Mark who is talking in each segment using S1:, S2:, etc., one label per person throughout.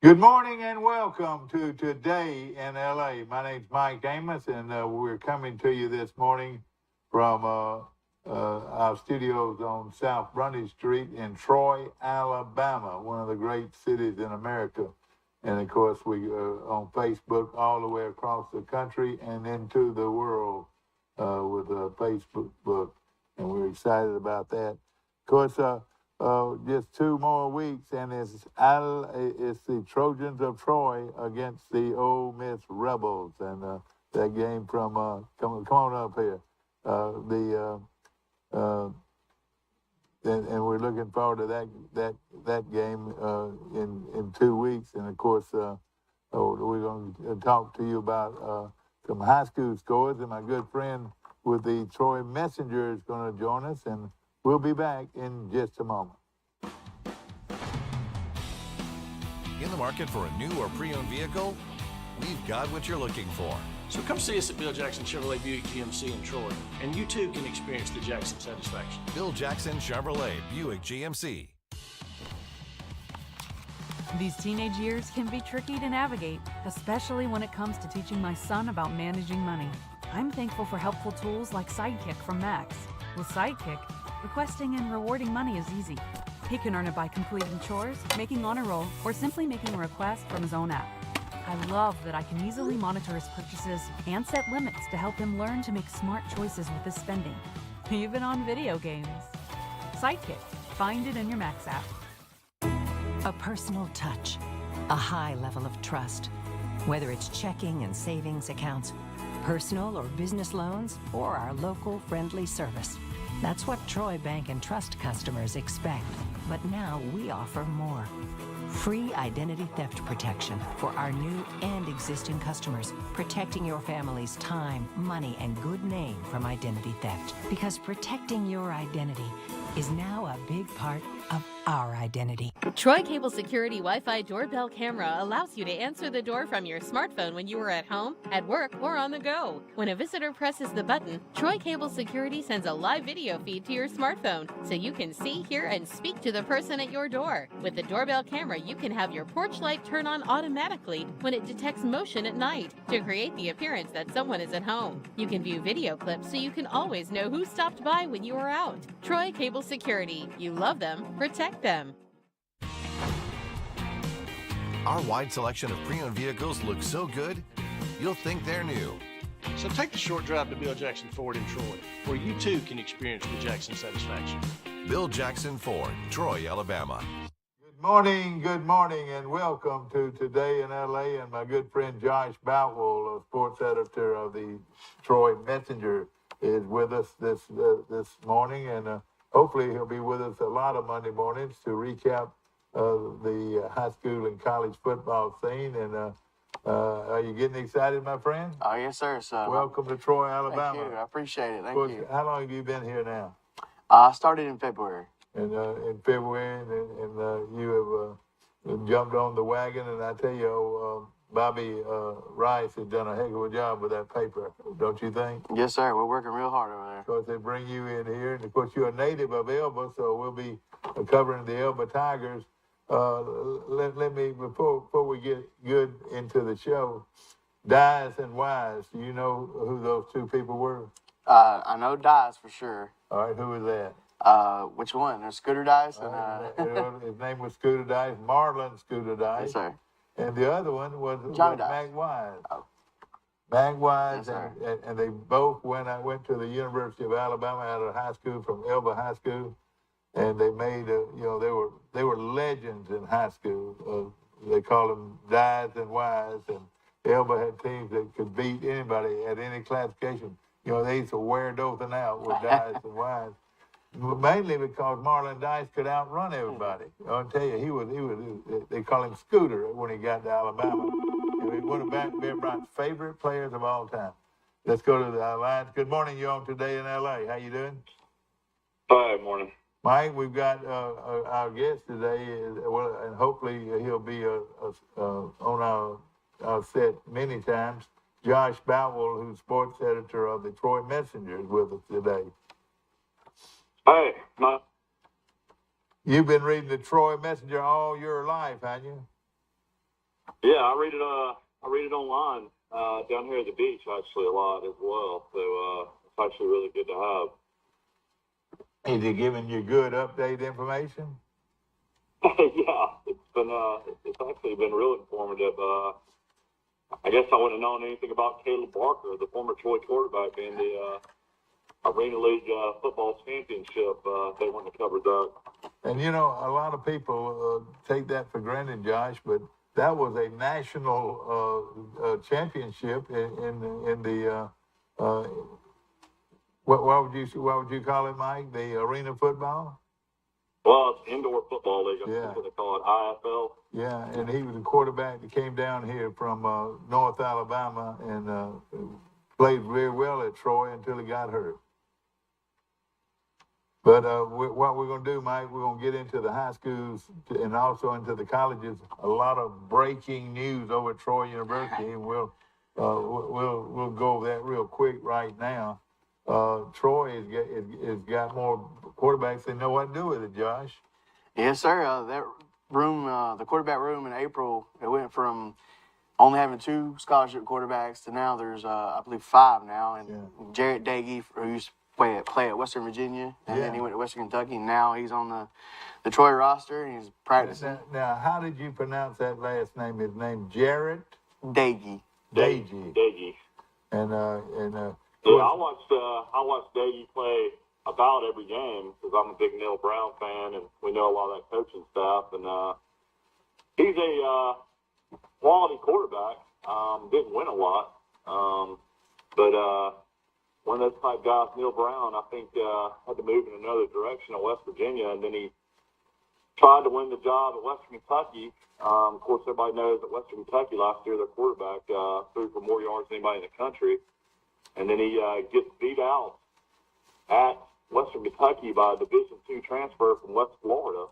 S1: Good morning and welcome to Today in LA. My name's Mike Amos, and we're coming to you this morning from our studios on South Brundy Street in Troy, Alabama, one of the great cities in America. And of course, we are on Facebook all the way across the country and into the world with Facebook, and we're excited about that. Of course, just 2 more weeks, and it's the Trojans of Troy against the Ole Miss Rebels, and that game from come on up here. And we're looking forward to that game in 2 weeks, and of course we're going to talk to you about some high school scores, and my good friend with the Troy Messenger is going to join us, and we'll be back in just a moment.
S2: In the market for a new or pre-owned vehicle? We've got what you're looking for.
S3: So come see us at Bill Jackson Chevrolet Buick GMC in Troy, and you too can experience the Jackson satisfaction.
S2: Bill Jackson Chevrolet Buick GMC.
S4: These teenage years can be tricky to navigate, especially when it comes to teaching my son about managing money. I'm thankful for helpful tools like Sidekick from Max. With Sidekick, requesting and rewarding money is easy. He can earn it by completing chores, making honor roll, or simply making a request from his own app. I love that I can easily monitor his purchases and set limits to help him learn to make smart choices with his spending, even on video games. Sidekick, find it in your Max app.
S5: A personal touch, a high level of trust. Whether it's checking and savings accounts, personal or business loans, or our local friendly service. That's what Troy Bank and Trust customers expect. But now we offer more. Free identity theft protection for our new and existing customers, protecting your family's time, money, and good name from identity theft. Because protecting your identity is now a big part of our identity.
S6: Troy Cable Security Wi-Fi doorbell camera allows you to answer the door from your smartphone when you are at home, at work, or on the go. When a visitor presses the button, Troy Cable Security sends a live video feed to your smartphone so you can see, hear, and speak to the person at your door. With the doorbell camera, you can have your porch light turn on automatically when it detects motion at night to create the appearance that someone is at home. You can view video clips so you can always know who stopped by when you are out. Troy Cable Security. You love them. Protect them.
S2: Our wide selection of pre-owned vehicles looks so good, you'll think they're new.
S3: So take the short drive to Bill Jackson Ford in Troy, where you too can experience the Jackson satisfaction.
S2: Bill Jackson Ford, Troy, Alabama.
S1: Good morning, and welcome to Today in LA. And my good friend Josh Boutwell, a sports editor of the Troy Messenger, is with us this morning, and hopefully he'll be with us a lot of Monday mornings to recap the high school and college football scene. And are you getting excited, my friend?
S7: Oh, yes, sir. So,
S1: welcome to Troy, Alabama.
S7: Thank you. I appreciate it. Thank you.
S1: How long have you been here now?
S7: I started in February.
S1: And in February, and you have jumped on the wagon. And I tell you, Bobby Rice has done a heck of a job with that paper, don't you think?
S7: Yes, sir. We're working real hard over there.
S1: Because they bring you in here, and of course you're a native of Elba, so we'll be covering the Elba Tigers. Let me before we get good into the show, Dice and Wise. Do you know who those two people were?
S7: I know Dice for sure.
S1: All right, who was that?
S7: Which one? There's Scooter Dice and
S1: his name was Scooter Dice, Marlon Scooter Dice.
S7: Yes, sir.
S1: And the other one was
S7: Dice.
S1: Mac Wise.
S7: Oh.
S1: Mac Wise,
S7: Yes,
S1: and they both went to the University of Alabama out of high school from Elba High School, and they made they were legends in high school. They called them Dice and Wise, and Elba had teams that could beat anybody at any classification. They used to wear Dothan out with Dice and Wise. Mainly because Marlon Dice could outrun everybody. I'll tell you, he was. They call him Scooter when he got to Alabama. He was one of Bear Bryant's favorite players of all time. Let's go to the lines. Good morning, you on Today in LA. How you doing?
S8: Hi, morning.
S1: Mike, we've got our guest today, and hopefully he'll be on our set many times. Josh Boutwell, who's sports editor of the Troy Messenger, is with us today.
S8: Hey, Mike.
S1: You've been reading the Troy Messenger all your life, haven't you?
S8: Yeah, I read it online down here at the beach actually a lot as well. So it's actually really good to have.
S1: Is he giving you good update information?
S8: Yeah, it's actually been real informative. I guess I wouldn't have known anything about Caleb Barker, the former Troy quarterback, in the Arena League football championship. They wouldn't have covered that.
S1: And you know, a lot of people take that for granted, Josh, but that was a national championship in the what would you call it, Mike? The arena football?
S8: Well, it's indoor football league.
S1: Yeah.
S8: That's what they call it, IFL.
S1: Yeah, and he was a quarterback that came down here from North Alabama and played very well at Troy until he got hurt. But what we're going to do, Mike, we're going to get into the high schools and also into the colleges. A lot of breaking news over at Troy University, and we'll go over that real quick right now. Troy has got more quarterbacks than know what to do with it, Josh.
S7: Yes, sir. That room, the quarterback room in April, it went from only having 2 scholarship quarterbacks to now there's, I believe, 5 now. And Jarrett Dagey, who used to play at Western Virginia, and then he went to Western Kentucky, and now he's on the Troy roster, and he's practicing.
S1: Now, how did you pronounce that last name? His name, Jarrett?
S7: Dagey.
S8: Dagey.
S1: And
S8: yeah, I watched Dagey play about every game because I'm a big Neil Brown fan, and we know a lot of that coaching staff. And he's a quality quarterback. Didn't win a lot, but one of those type guys, Neil Brown, I think had to move in another direction at West Virginia, and then he tried to win the job at Western Kentucky. Of course, everybody knows that Western Kentucky last year, their quarterback threw for more yards than anybody in the country. And then he gets beat out at Western Kentucky by a Division II transfer from West Florida.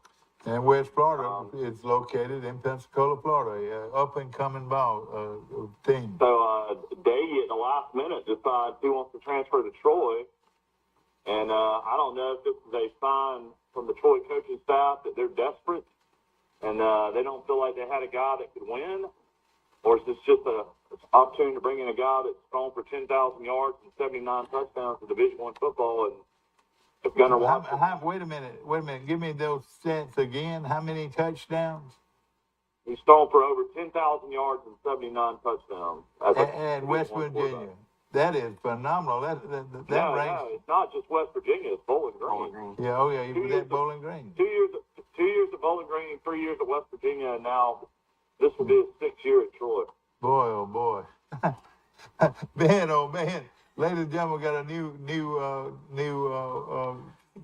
S1: And West Florida is located in Pensacola, Florida, up-and-coming ball team.
S8: So Dagey at the last minute decides he wants to transfer to Troy. And I don't know if this is a sign from the Troy coaching staff that they're desperate and they don't feel like they had a guy that could win, or is this just an opportunity to bring in a guy that's thrown for 10,000 yards and 79 touchdowns in Division I football? And if Gunnar Watson...
S1: Wait a minute. Give me those stats again. How many touchdowns?
S8: He's thrown for over 10,000 yards and 79 touchdowns.
S1: At West Virginia. That is phenomenal. That ranks...
S8: No, it's not just West Virginia. It's Bowling Green.
S1: Yeah, he was at Bowling Green.
S8: 2 years at Bowling Green, 3 years at West Virginia, and now this will be his 6th year at Troy.
S1: Boy, oh boy. Man, oh man. Ladies and gentlemen, we got a new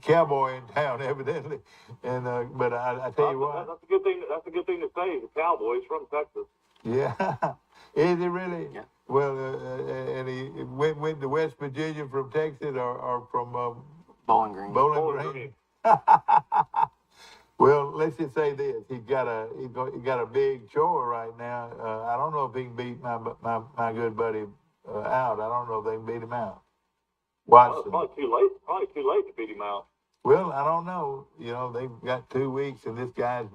S1: cowboy in town, evidently. And but I tell you what.
S8: That's a good thing. That's a good thing to say. The Cowboys from Texas.
S1: Yeah. Is it really?
S7: Yeah.
S1: Well, and he went to West Virginia from Texas or from
S7: Bowling Green.
S1: Bowling Green. Well, let's just say this: he got a big chore right now. I don't know if he can beat my good buddy out. I don't know if they can beat him out. Watson.
S8: Well, probably too late to beat him out.
S1: Well, I don't know. You know, they've got 2 weeks, and this guy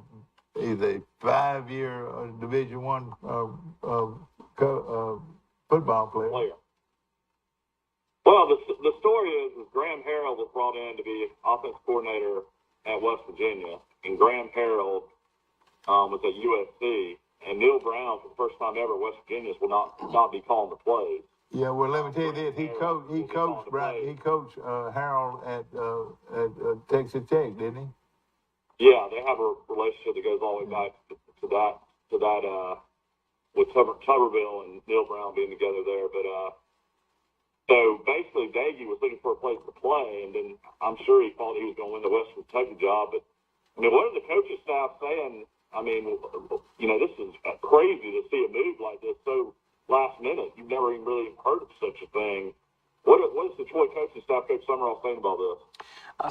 S1: is a 5-year Division I football player.
S8: Well, the story is Graham Harrell was brought in to be offensive coordinator at West Virginia, and Graham Harrell was at USC, and Neil Brown, for the first time ever, West Virginians will not be calling the plays.
S1: Yeah, well, let me tell you this: he coached Harold at Texas Tech, didn't he?
S8: Yeah, they have a relationship that goes all the way back to that with Tuberville and Neil Brown being together there. But so basically, Dagey was looking for a place to play, and then I'm sure he thought he was going to win the West Kentucky job. But I mean, what are the coaching staff saying? I mean, you know, this is crazy to see a move like this so last minute. You've never even really heard of such a thing. What is the Troy coaching staff, Coach Summerall, saying about this?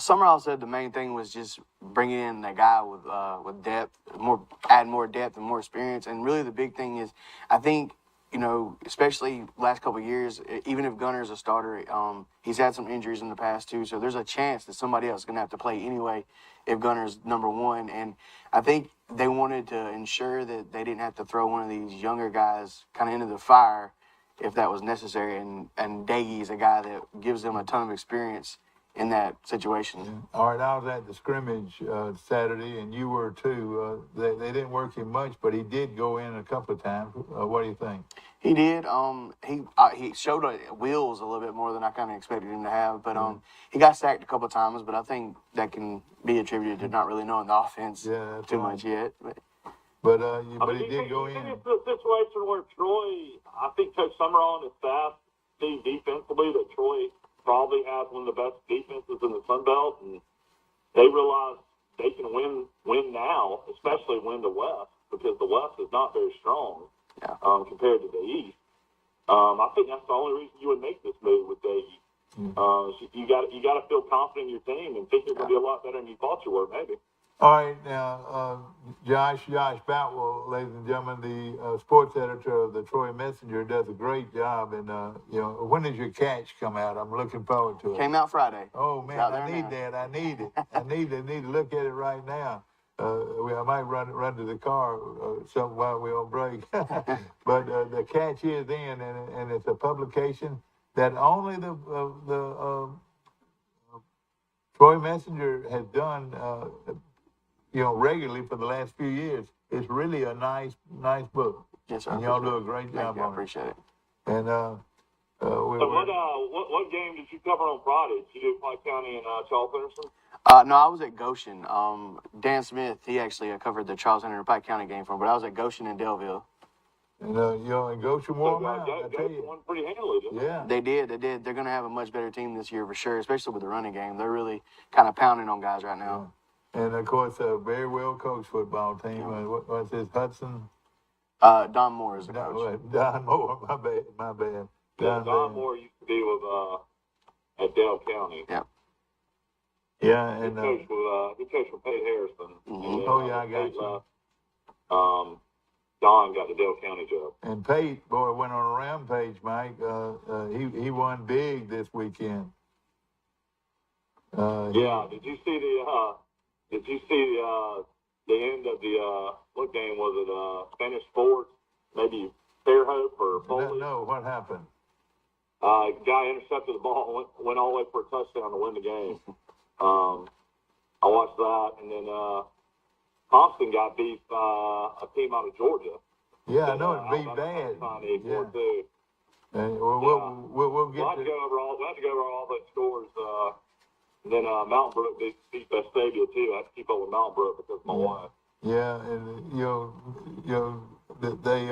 S7: Summerall said the main thing was just bringing in a guy with depth, add more depth and more experience. And really the big thing is, I think, you know, especially last couple of years, even if Gunner's a starter, he's had some injuries in the past too. So there's a chance that somebody else is going to have to play anyway if Gunner's number one. And I think they wanted to ensure that they didn't have to throw one of these younger guys kind of into the fire if that was necessary. And Daggy is a guy that gives them a ton of experience in that situation.
S1: Yeah. All right, I was at the scrimmage Saturday, and you were too. They didn't work him much, but he did go in a couple of times. What do you think?
S7: He did. He showed wheels a little bit more than I kind of expected him to have, but he got sacked a couple of times. But I think that can be attributed to not really knowing the offense too much yet.
S1: But he did go in.
S8: It's a situation where Troy, I think Coach Summerall and his staff see defensively that Troy probably has one of the best defenses in the Sun Belt, and they realize they can win now, especially win the West, because the West is not very strong compared to the East. I think that's the only reason you would make this move with Daggy. You got to feel confident in your team and think you're going to be a lot better than you thought you were, maybe.
S1: All right, now, Josh Boutwell, ladies and gentlemen, the sports editor of the Troy Messenger, does a great job. And, when does your catch come out? I'm looking forward to it.
S7: Came out Friday.
S1: Oh, man, I need that. I need it. I need to look at it right now. I might run to the car something while we're on break. But the catch is in, and it's a publication that only the Troy Messenger has done regularly for the last few years. It's really a nice book.
S7: Yes, sir.
S1: And y'all do a great job on it.
S7: I appreciate it.
S1: And
S8: so what game did you cover on Friday? Did you do Pike County and Charles Henderson?
S7: No, I was at Goshen. Dan Smith, he actually covered the Charles Henderson Pike County game for him, but I was at Goshen and Delville.
S1: And and Goshen wore them out.
S8: Goshen won pretty handily, didn't they?
S1: Yeah.
S7: They did. They're going to have a much better team this year for sure, especially with the running game. They're really kind of pounding on guys right now.
S1: Yeah. And, of course, a very well-coaced football team. What's his, Hudson?
S7: Don Moore is the coach.
S1: Don Moore, my bad.
S8: Don Moore used to be with at Dale County.
S7: Yeah.
S1: Yeah, and
S8: he coached with Pate Harrison.
S7: Mm-hmm.
S8: And then,
S1: I got you.
S8: Don got the Dale County job.
S1: And Pate, boy, went on a rampage, Mike. He won big this weekend.
S8: Did you see the end of the what game was it? Spanish Sports, maybe Fairhope or Foley?
S1: No, what happened?
S8: Guy intercepted the ball, went all the way for a touchdown to win the game. I watched that, and then Thompson got beat by a team out of Georgia.
S1: Yeah, I know it beat bad. And we'll get
S8: we'll have to go over all those scores. Then Mountain Brook beat Vestavia too. I have to keep up with Mountain Brook because of my wife.
S1: Yeah, and they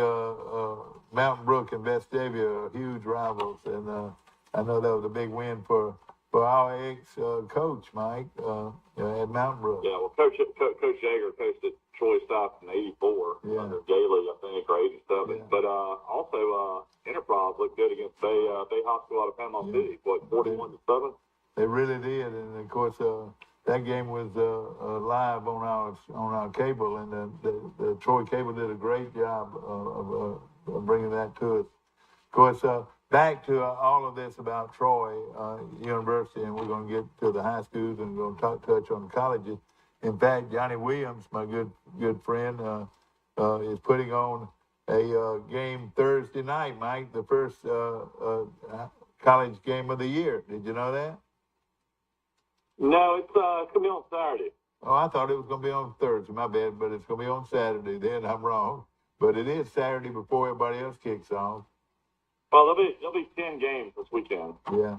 S1: Mountain Brook and Vestavia are huge rivals, and I know that was a big win for our ex-coach Mike at Mountain Brook.
S8: Yeah, well, Coach Yeager coached at Troy South in '84 under Gailey, I think, or '87. Yeah. But also Enterprise looked good against Bay Hospital out of Panama City. What, 41-7?
S1: They really did, and of course that game was live on our cable, and the Troy cable did a great job of bringing that to us. Of course, back to all of this about Troy University, and we're going to get to the high schools and we're going to touch on the colleges. In fact, Johnny Williams, my good friend, is putting on a game Thursday night, Mike, the first college game of the year. Did you know that?
S8: No, it's going to be on Saturday.
S1: Oh, I thought it was going to be on Thursday. My bad, but it's going to be on Saturday. Then I'm wrong. But it is Saturday before everybody else kicks off.
S8: Well, there'll be 10 games this weekend.
S1: Yeah,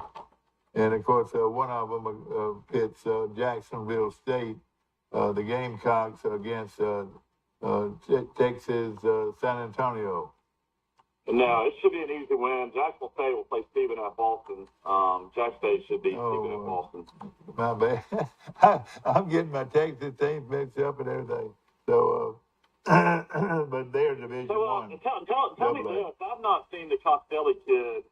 S1: and of course one of them pits Jacksonville State, the Gamecocks against Texas San Antonio.
S8: No, it should be an easy win. Jacksonville State will play Stephen at Boston. Jack State should beat Stephen at Boston.
S1: My bad. I'm getting my Texas teams mixed up and everything. So, but they're Division One.
S8: Tell me this. I've not seen the Costelli kid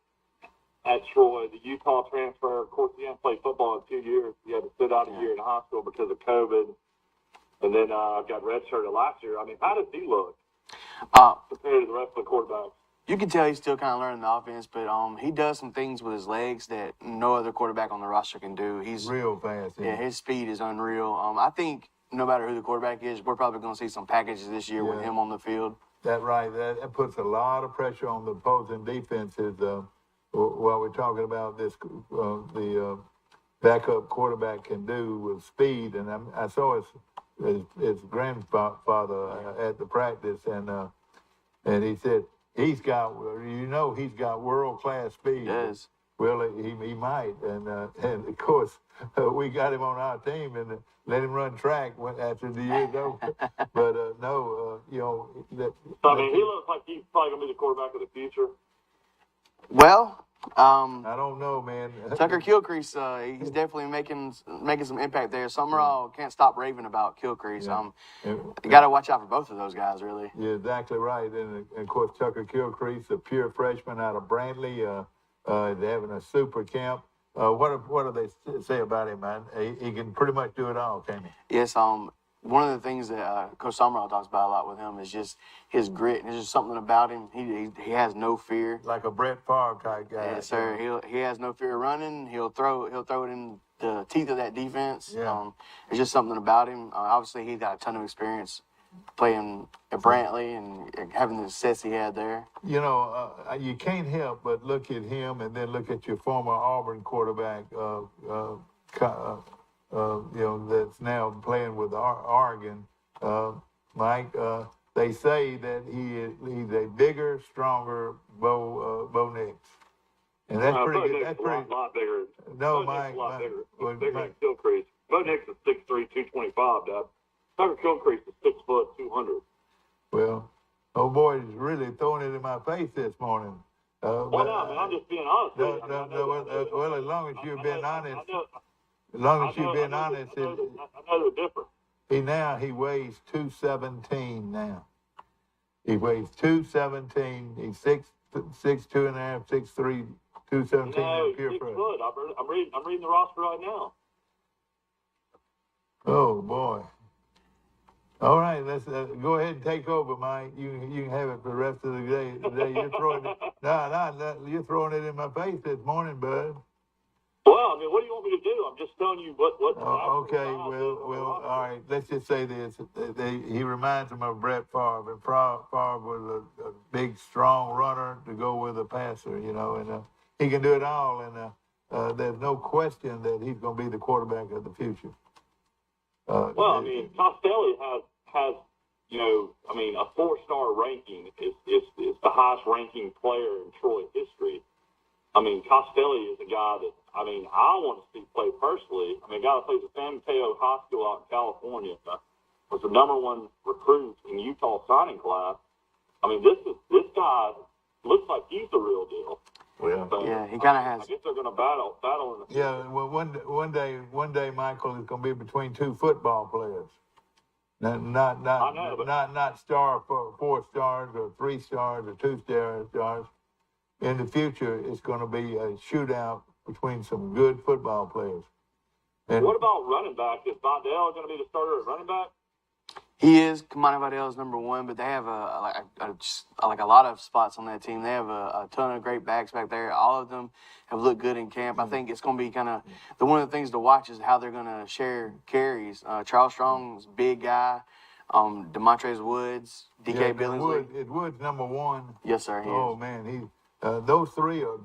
S8: at Troy, the Utah transfer. Of course, he hasn't played football in 2 years. He had to sit out a year in high school because of COVID. And then got redshirted last year. I mean, how does he look compared to the rest of the quarterbacks?
S7: You can tell he's still kind of learning the offense, but he does some things with his legs that no other quarterback on the roster can do. He's
S1: real fast.
S7: Yeah, his speed is unreal. I think no matter who the quarterback is, we're probably going to see some packages this year with him on the field.
S1: That's right. That puts a lot of pressure on the opposing defenses. While we're talking about this, the backup quarterback can do with speed, and I saw his grandfather at the practice, and he said he's got world-class speed.
S7: Yes.
S1: Well, he might, and of course we got him on our team and let him run track after the year's over. But no, you know.
S8: I mean, he looks like he's probably gonna be the quarterback of the future.
S7: Well,
S1: I don't know, man.
S7: Tucker Killcrease, he's definitely making some impact there. Summerall can't stop raving about Killcrease. You got to watch out for both of those guys, really.
S1: Yeah, exactly right. And of course, Tucker Killcrease, a pure freshman out of Brantley, they're having a super camp. What do they say about him, man? He can pretty much do it all, can he?
S7: Yes. One of the things that Coach Summerall talks about a lot with him is just his grit. There's just something about him. He has no fear.
S1: Like a Brett Favre type guy.
S7: Yes, sir. He has no fear of running. He'll throw it in the teeth of that defense.
S1: Yeah.
S7: There's just something about him. Obviously, he's got a ton of experience playing at Brantley and having the success he had there.
S1: You know, you can't help but look at him and then look at your former Auburn quarterback, you know, that's now playing with Oregon, Mike. They say that he's a bigger, stronger Bo Nix, and that's pretty good. That's pretty.
S8: A lot bigger.
S1: No,
S8: Bo
S1: Mike.
S8: Nix is a lot bigger.
S1: Well,
S8: He's bigger than Killcrease. Bo Nix is 6'3", 225, Dad. Tucker Killcrease is 6 foot, 200.
S1: Well, oh boy, he's really throwing it in my face this morning.
S8: Well, no, I mean, I'm just being honest.
S1: Well, as long as you've been honest,
S8: I know the difference.
S1: He weighs 217 now. He weighs 217. He's 6'2" and a half, 6'3", 217.
S8: No,
S1: Pure
S8: 6
S1: fresh.
S8: foot. I'm reading the roster right now.
S1: Oh boy. All right, let's go ahead and take over, Mike. You can have it for the rest of the day. You're throwing it. You're throwing it in my face this morning, bud.
S8: Well, I mean, what do you want me to do? I'm just telling you what.
S1: Okay, well, all right. Let's just say this: he reminds him of Brett Favre, and Favre was a big, strong runner to go with a passer, you know, and he can do it all. And there's no question that he's going to be the quarterback of the future.
S8: Well, I mean, Costelli has, you know, I mean, a 4-star ranking is the highest ranking player in Troy history. I mean, Costelli is a guy that, I mean, I want to see play personally. I mean, a guy that plays at San Mateo High School out in California, was the #1 recruit in Utah signing class. I mean, this guy looks like he's the real deal.
S1: Well,
S8: so,
S7: yeah, he kind of has.
S8: I guess they're going to battle in the future.
S1: Yeah, well, one day, Michael is going to be between two football players. Not 4 stars or 3 stars or 2 stars. In the future, it's going to be a shootout between some good football players. And
S8: what about running back? Is Vidal going to be the starter at running back?
S7: He is. Kamani Vidal is #1, but they have a lot of spots on that team. They have a ton of great backs back there. All of them have looked good in camp. I think it's going to be kind of one of the things to watch is how they're going to share carries. Charles Strong's big guy, Demontrez Woods, DK Billingsley.
S1: Woods #1.
S7: Yes, sir.
S1: Oh man, those three are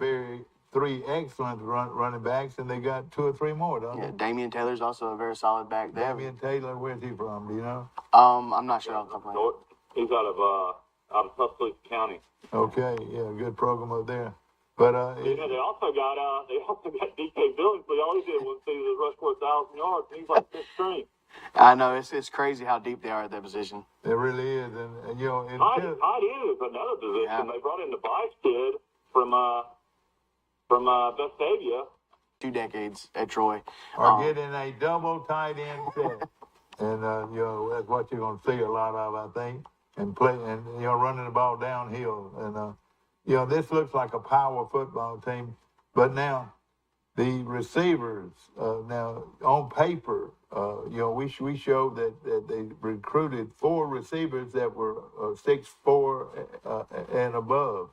S1: three excellent running backs, and they got 2 or 3 more, don't they?
S7: Yeah, Damian Taylor's also a very solid back there.
S1: Damian Taylor, where's he from? Do you know?
S7: I'm not sure off the top of my head.
S8: He's out of Tuscaloosa County.
S1: Okay, yeah, good program up there. But
S8: they also got DK Billingsley. All he did was rush for 1,000 yards. He's like 5th string.
S7: I know it's crazy how deep they are at that position.
S1: It really is, and you know,
S8: tight end is another position. Yeah. They brought in the Vice kid from Vestavia.
S7: 2 decades at Troy.
S1: Are getting a double tight end set, and you know that's what you're going to see a lot of, I think, and you know running the ball downhill, and you know this looks like a power football team, but now the receivers now on paper. You know, we showed that they recruited 4 receivers that were 6'4" and above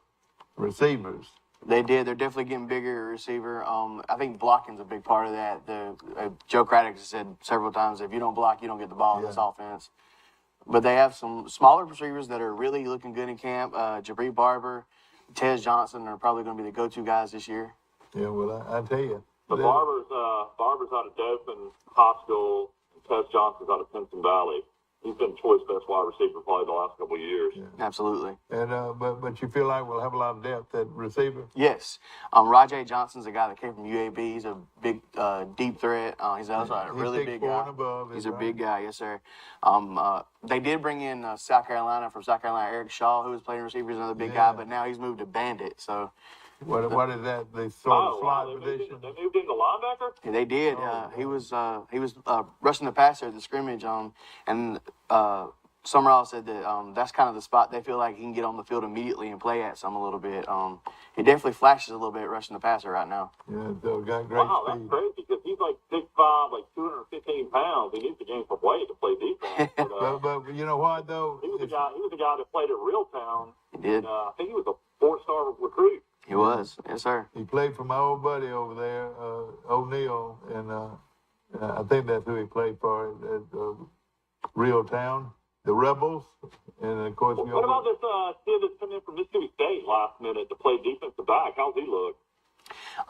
S1: receivers.
S7: They did. They're definitely getting bigger receiver. I think blocking's a big part of that. Joe Craddock has said several times, if you don't block, you don't get the ball in this offense. But they have some smaller receivers that are really looking good in camp. Jabri Barber, Tez Johnson are probably going to be the go-to guys this year.
S1: Yeah, well, I tell you.
S8: But Barber's out of Dothan High School, and Tess Johnson's out of Pinson Valley. He's been choice best wide receiver probably the last couple of years.
S1: Yeah.
S7: Absolutely.
S1: And but you feel like we'll have a lot of depth at receiver?
S7: Yes. Rajay Johnson's a guy that came from UAB. He's a big, deep threat. He's also a really big guy. He's a big guy, yes, sir. They did bring in South Carolina, Eric Shaw, who was playing receivers, another big guy, but now he's moved to Bandit. So.
S1: What is that? They sort of slot position.
S8: They moved into linebacker.
S7: Yeah, they did. He was rushing the passer at the scrimmage. And Summerall said that that's kind of the spot they feel like he can get on the field immediately and play at some a little bit. He definitely flashes a little bit rushing the passer right now.
S1: Yeah, so got great
S8: speed. That's crazy because he's like 6'5", like 215 pounds. He needs to gain some weight to play defense.
S1: But you know what though?
S8: He was the guy that played at Reeltown.
S7: He did.
S8: I think he was a 4-star recruit.
S7: He was, yes, sir.
S1: He played for my old buddy over there, O'Neal, and I think that's who he played for at Reeltown, the Rebels, and of course.
S8: What about this kid that's coming in from Mississippi State last minute to play defensive back? How's he look?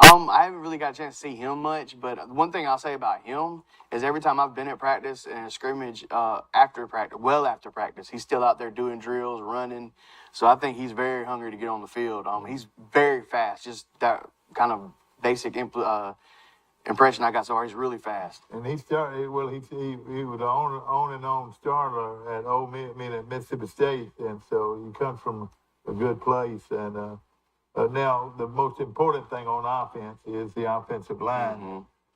S7: I haven't really got a chance to see him much, but one thing I'll say about him is every time I've been at practice and a scrimmage after practice, he's still out there doing drills, running. So I think he's very hungry to get on the field. He's very fast. Just that kind of basic impression I got so far. He's really fast.
S1: And he started. Well, he was the on and on starter at at Mississippi State, and so he comes from a good place. And now the most important thing on offense is the offensive line.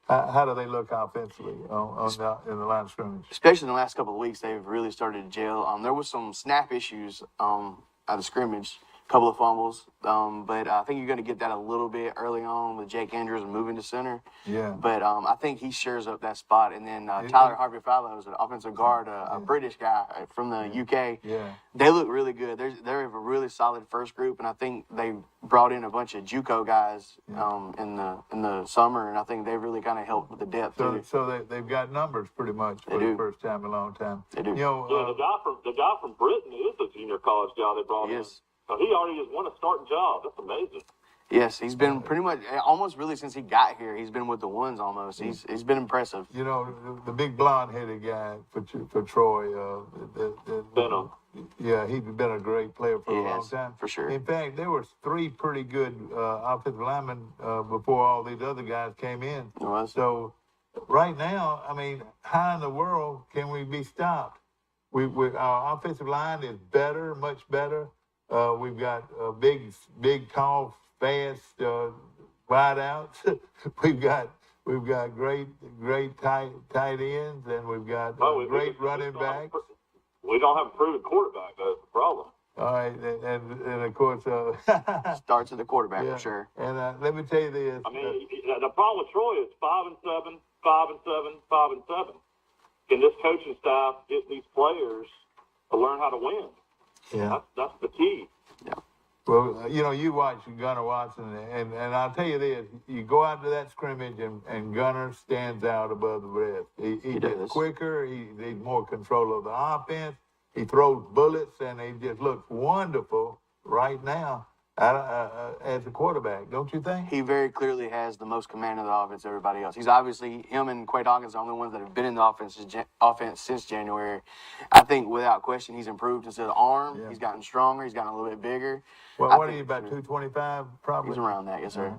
S7: Mm-hmm.
S1: How do they look offensively in the line of scrimmage?
S7: Especially in the last couple of weeks, they've really started to gel. There was some snap issues out of scrimmage, a couple of fumbles, but I think you're going to get that a little bit early on with Jake Andrews moving to center.
S1: Yeah.
S7: But I think he shares up that spot. And then Tyler Harvey-Fallows, an offensive guard, a British guy from the UK.
S1: Yeah.
S7: They look really good. They're a really solid first group, and I think they brought in a bunch of JUCO guys in the summer, and I think they really kind of helped with the depth.
S1: So they've got numbers pretty much for the first time in a long time.
S7: They do.
S1: You know,
S8: the guy from Britain is a junior college guy they brought in. So he already has won a starting job. That's amazing.
S7: Yes, he's been pretty much almost really since he got here. He's been with the ones almost. He's been impressive.
S1: You know, the big blonde-headed guy for Troy.
S8: Benham.
S1: Yeah, he's been a great player for a long time.
S7: For sure.
S1: In fact, there were 3 pretty good offensive linemen before all these other guys came in.
S7: It was.
S1: So right now, I mean, how in the world can we be stopped? Our offensive line is better, much better. We've got big, tall, fast wideouts. we've got great tight ends, and we've got great running backs.
S8: We don't have a proven quarterback. That's the problem.
S1: All right, and of course,
S7: starts at the quarterback for sure.
S1: And let me tell you this.
S8: I mean, the problem with Troy is 5-7, 5-7, 5-7. Can this coaching staff get these players to learn how to win?
S1: Yeah,
S8: that's the key.
S7: Yeah.
S1: Well, you know, you watch Gunnar Watson, and I'll tell you this: you go out to that scrimmage, and Gunnar stands out above the rest. He gets quicker. He's more control of the offense. He throws bullets, and he just looks wonderful right now as a quarterback. Don't you think?
S7: He very clearly has the most command of the offense of everybody else. He's obviously, him and Quade Hawkins are the only ones that have been in the offense since January. I think without question he's improved instead of arm. Yeah. He's gotten stronger. He's gotten a little bit bigger.
S1: Well, what are you, about 225 probably?
S7: He's around that, yes, sir.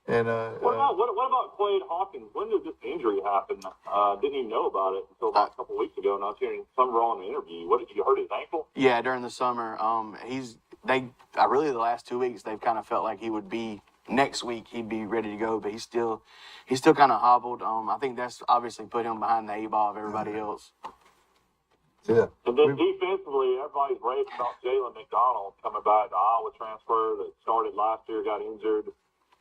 S1: And
S8: what about Quade Hawkins? When did this injury happen? Didn't even know about it until about a couple of weeks ago, and I was hearing Summerall in the interview. What, did you hurt his ankle?
S7: Yeah, during the summer. Really the last 2 weeks they've kind of felt like he would be next week he'd be ready to go, but he's still kind of hobbled. I think that's obviously put him behind the A-ball of everybody else.
S1: Yeah.
S8: And then defensively, everybody's raving about Jalen McDonald coming back, the Iowa transfer that started last year, got injured.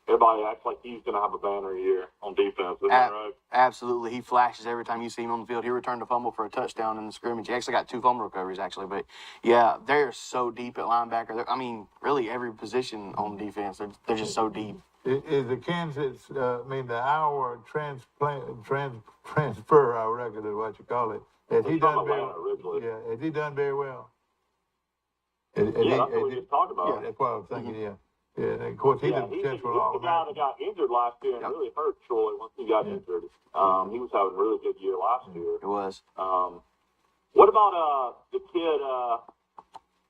S8: everybody acts like he's going to have a banner year on defense. Isn't that right?
S7: Absolutely. He flashes every time you see him on the field. He returned a fumble for a touchdown in the scrimmage. He actually got 2 fumble recoveries, actually. But, yeah, they're so deep at linebacker. I mean, really every position on defense, they're just so deep.
S1: Is the Kansas, the hour transfer, I reckon is what you call it. Has he done very well? Yeah, has he done very well?
S8: That's what we just talked about.
S1: Yeah, that's what I was thinking, yeah. Yeah, and of course, he's a potential
S8: All-American. He's the guy that got injured last year and really hurt Troy once he got injured. He was having a really good year last year.
S7: It was.
S8: What about the kid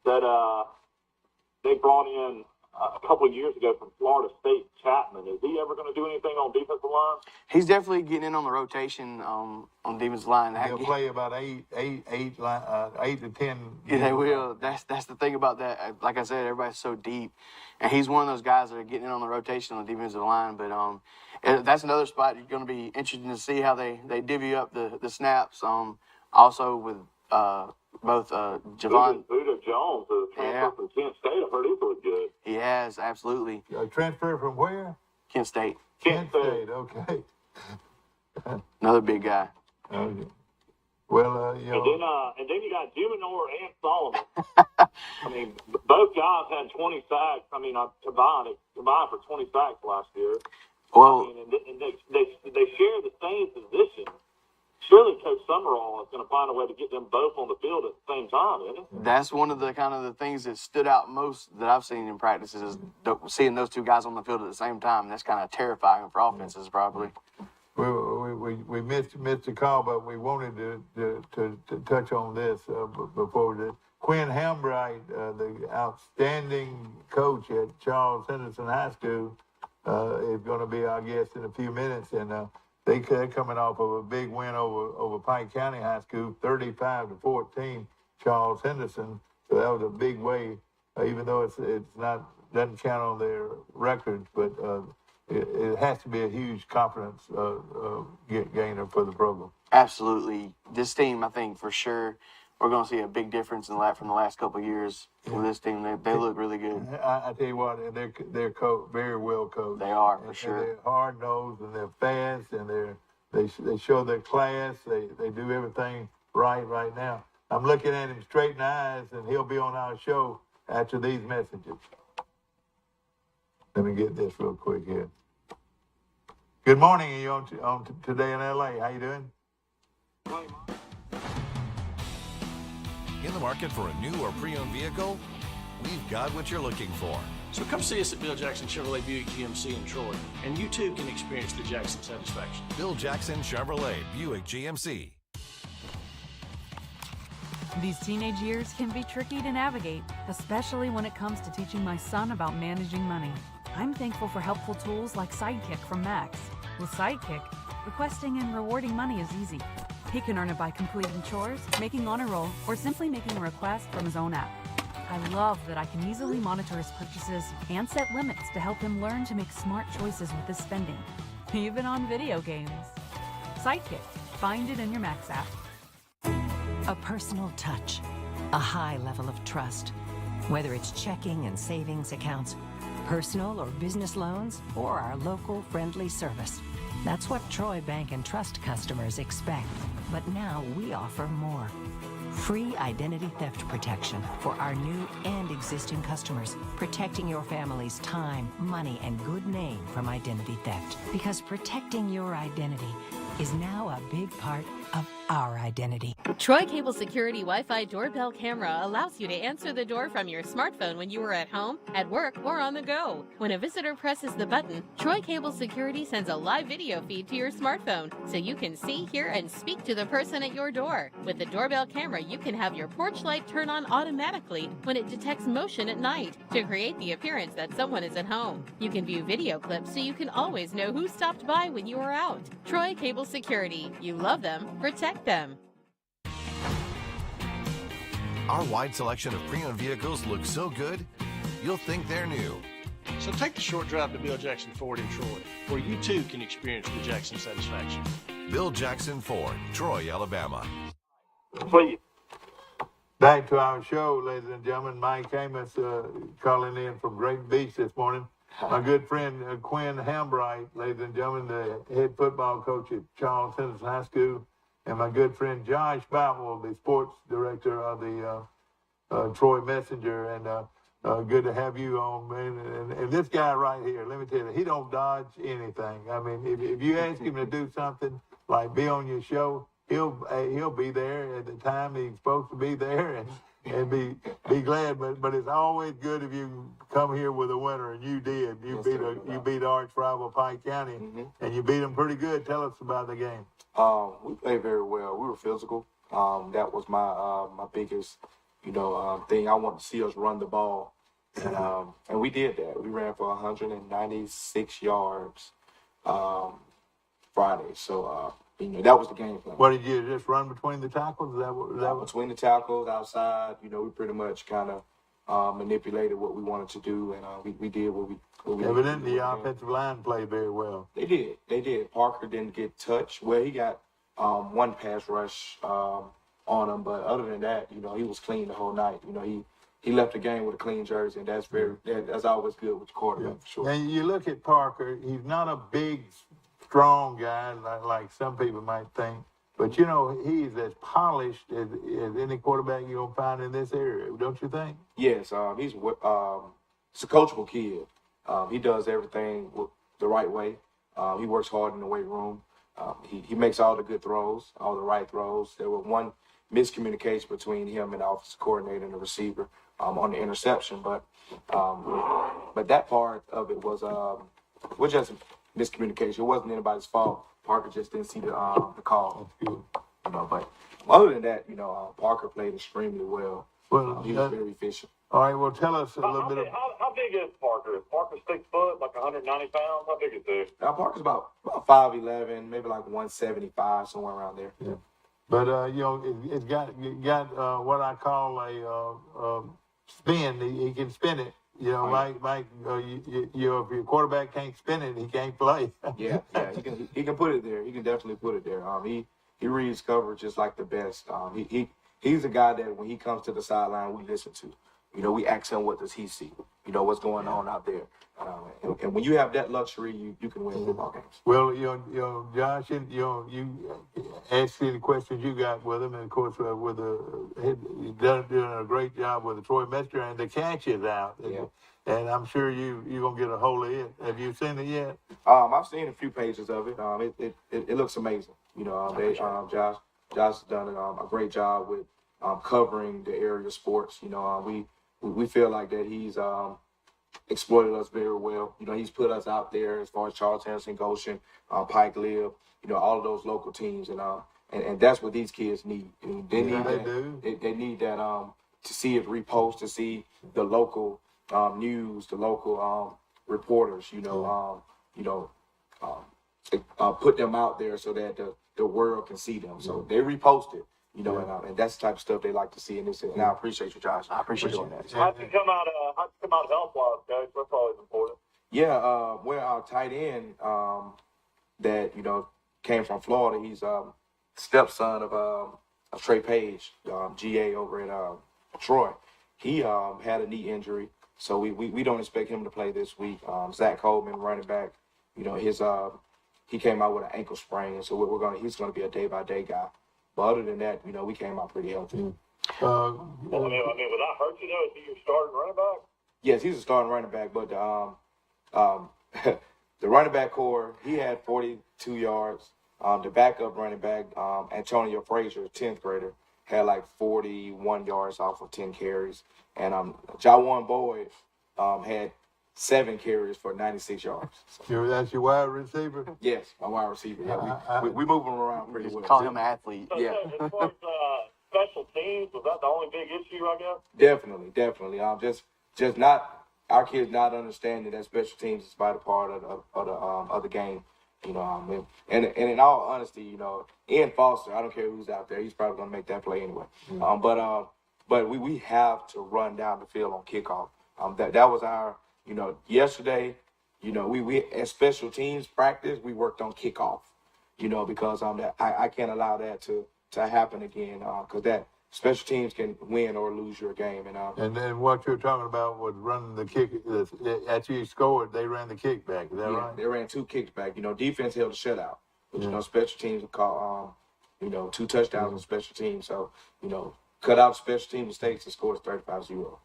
S8: that they brought in a couple of years ago from Florida State, Chapman? Is he ever going to do anything on defensive line?
S7: He's definitely getting in on the rotation on defensive line.
S1: They'll play about 8 to 10.
S7: Yeah, they will. That's the thing about that. Like I said, everybody's so deep, and he's one of those guys that are getting in on the rotation on the defensive line. But that's another spot you're going to be interested to see how they divvy up the snaps. Also with both Javon
S8: Buda Jones, the transfer from Kent State. I've heard he's really good.
S7: He has, absolutely.
S1: Transfer from where?
S7: Kent State.
S1: Kent State, okay.
S7: Another big guy.
S1: Okay. Well,
S8: And then you got Juminor and Solomon. I mean, both guys had 20 sacks. I mean, combined for 20 sacks last year.
S7: Well,
S8: I mean, and they share the same position. Surely Coach Summerall is going to find a way to get them both on the field at the same time, isn't it?
S7: That's one of the kind of the things that stood out most that I've seen in practices is seeing those 2 guys on the field at the same time. That's kind of terrifying for offenses, probably.
S1: We missed the call, but we wanted to touch on this before the Quinn Hambright, the outstanding coach at Charles Henderson High School, is going to be our guest in a few minutes, and they're coming off of a big win over Pike County High School, 35-14, Charles Henderson. So that was a big way, even though it's not doesn't count on their records, but it has to be a huge confidence gainer for the program.
S7: Absolutely. This team, I think, for sure, we're going to see a big difference from the last couple of years with this team. They look really good.
S1: I tell you what, they're very well coached.
S7: They are, for sure.
S1: They're hard-nosed, and they're fast, and they show their class. They do everything right now. I'm looking at him straight in the eyes, and he'll be on our show after these messages. Let me get this real quick here. Good morning. Are you on today in L.A.? How you doing?
S2: In the market for a new or pre-owned vehicle? We've got what you're looking for.
S3: So come see us at Bill Jackson Chevrolet Buick GMC in Troy, and you too can experience the Jackson satisfaction.
S2: Bill Jackson Chevrolet Buick GMC.
S4: These teenage years can be tricky to navigate, especially when it comes to teaching my son about managing money. I'm thankful for helpful tools like Sidekick from Max. With Sidekick, requesting and rewarding money is easy. He can earn it by completing chores, making honor roll, or simply making a request from his own app. I love that I can easily monitor his purchases and set limits to help him learn to make smart choices with his spending, even on video games. Sidekick. Find it in your Max app.
S5: A personal touch, a high level of trust. Whether it's checking and savings accounts, personal or business loans, or our local friendly service. That's what Troy Bank and Trust customers expect. But now we offer more. Free identity theft protection for our new and existing customers, protecting your family's time, money, and good name from identity theft. Because protecting your identity is now a big part of our identity.
S6: Troy Cable Security Wi-Fi doorbell camera allows you to answer the door from your smartphone when you are at home, at work, or on the go. When a visitor presses the button, Troy Cable Security sends a live video feed to your smartphone so you can see, hear, and speak to the person at your door. With the doorbell camera, you can have your porch light turn on automatically when it detects motion at night to create the appearance that someone is at home. You can view video clips so you can always know who stopped by when you are out. Troy Cable Security. You love them. Protect them.
S2: Our wide selection of pre-owned vehicles looks so good, you'll think they're new.
S3: So take the short drive to Bill Jackson Ford in Troy, where you too can experience the Jackson satisfaction.
S2: Bill Jackson Ford, Troy, Alabama.
S8: Please.
S1: Back to our show, ladies and gentlemen. Mike Amos calling in from Great Beach this morning. my good friend Quinn Hambright, ladies and gentlemen, the head football coach at Charles Henderson High School, and my good friend Josh Bowell, the sports director of the Troy Messenger, and good to have you on, man. And this guy right here, let me tell you, he don't dodge anything. I mean, if you ask him to do something like be on your show, he'll be there at the time he's supposed to be there and be glad. But it's always good if you come here with a winner, and you did. You beat arch rival Pike County, and you beat them pretty good. Tell us about the game.
S9: We played very well. We were physical. That was my biggest, thing. I wanted to see us run the ball, and we did that. We ran for 196 yards Friday. So that was the game plan.
S1: What did you just run between the tackles? Is that what?
S9: Between the tackles, outside. We pretty much kind of manipulated what we wanted to do, and we did what we.
S1: Evidently, the offensive line played very well.
S9: They did. Parker didn't get touched. Well, he got one pass rush on him, but other than that, he was clean the whole night. He left the game with a clean jersey, and that's always good with the quarterback, for sure.
S1: And you look at Parker; he's not a big, strong guy like some people might think, but he's as polished as any quarterback you're gonna find in this area, don't you think?
S9: Yes, he's a coachable kid. He does everything the right way. He works hard in the weight room. He makes all the good throws, all the right throws. There was one miscommunication between him and the offensive coordinator and the receiver on the interception, but that part of it was just miscommunication. It wasn't anybody's fault. Parker just didn't see the call. But other than that, Parker played extremely well. He was very efficient.
S1: All right, well, tell us a little bit.
S8: How big is Parker? Is Parker 6 foot, like 190 pounds? How big is he?
S9: Now Parker's about 5'11", maybe like 175, somewhere around there.
S1: Yeah. But it's got what I call a spin. He can spin it. Like if your quarterback can't spin it, he can't play.
S9: yeah, he can put it there. He can definitely put it there. He reads coverage just like the best. He's a guy that when he comes to the sideline, we listen to. We ask him, what does he see? What's going on out there. And when you have that luxury, you can win football games.
S1: Well, Josh, you ask any questions you got with him, and of course, he's doing a great job with the Troy Messenger, and the catch is out.
S9: Yeah.
S1: And I'm sure you're gonna get a hold of it. Have you seen it yet?
S9: I've seen a few pages of it. It looks amazing. Josh has done a great job with covering the area of sports. We feel like that he's exploited us very well. He's put us out there as far as Charles Henderson, Goshen, Pike Lib, all of those local teams, and that's what these kids need. They need that. They need that to see it repost, to see the local news, the local reporters. Put them out there so that the world can see them. So they repost it. And that's the type of stuff they like to see. And I appreciate you, Josh. I appreciate that.
S8: How'd you come out health-wise, Coach? That's always important.
S9: Yeah, we're our tight end that came from Florida. He's stepson of Trey Page, GA over at Troy. He had a knee injury, so we don't expect him to play this week. Zach Coleman, running back, he came out with an ankle sprain, so he's gonna be a day-by-day guy. But other than that, we came out pretty healthy.
S8: Would that hurt you though? Is he your starting running back?
S9: Yes, he's a starting running back, but the running back core, he had 42 yards. The backup running back, Antonio Frazier, 10th grader, had like 41 yards off of 10 carries. And Jawan Boyd had 7 carries for 96 yards. So.
S1: That's your wide receiver?
S9: Yes, my wide receiver. Yeah, we move him around pretty well.
S7: Call him an athlete.
S8: So,
S9: yeah.
S8: As far as special teams, was that the only big issue, I guess?
S9: Definitely. Just not our kids not understanding that special teams is by the part of the game. And in all honesty, Ian Foster, I don't care who's out there, he's probably gonna make that play anyway. But we have to run down the field on kickoff. That was our. Yesterday, we at special teams practice, we worked on kickoff, because I can't allow that to happen again, because special teams can win or lose your game.
S1: And then what you're talking about was running the kick. After you scored, they ran the kick back. Is that right?
S9: They ran 2 kicks back. Defense held a shutout. But, special teams would call, 2 touchdowns on special teams. So, cut out special team mistakes and scores 35-0.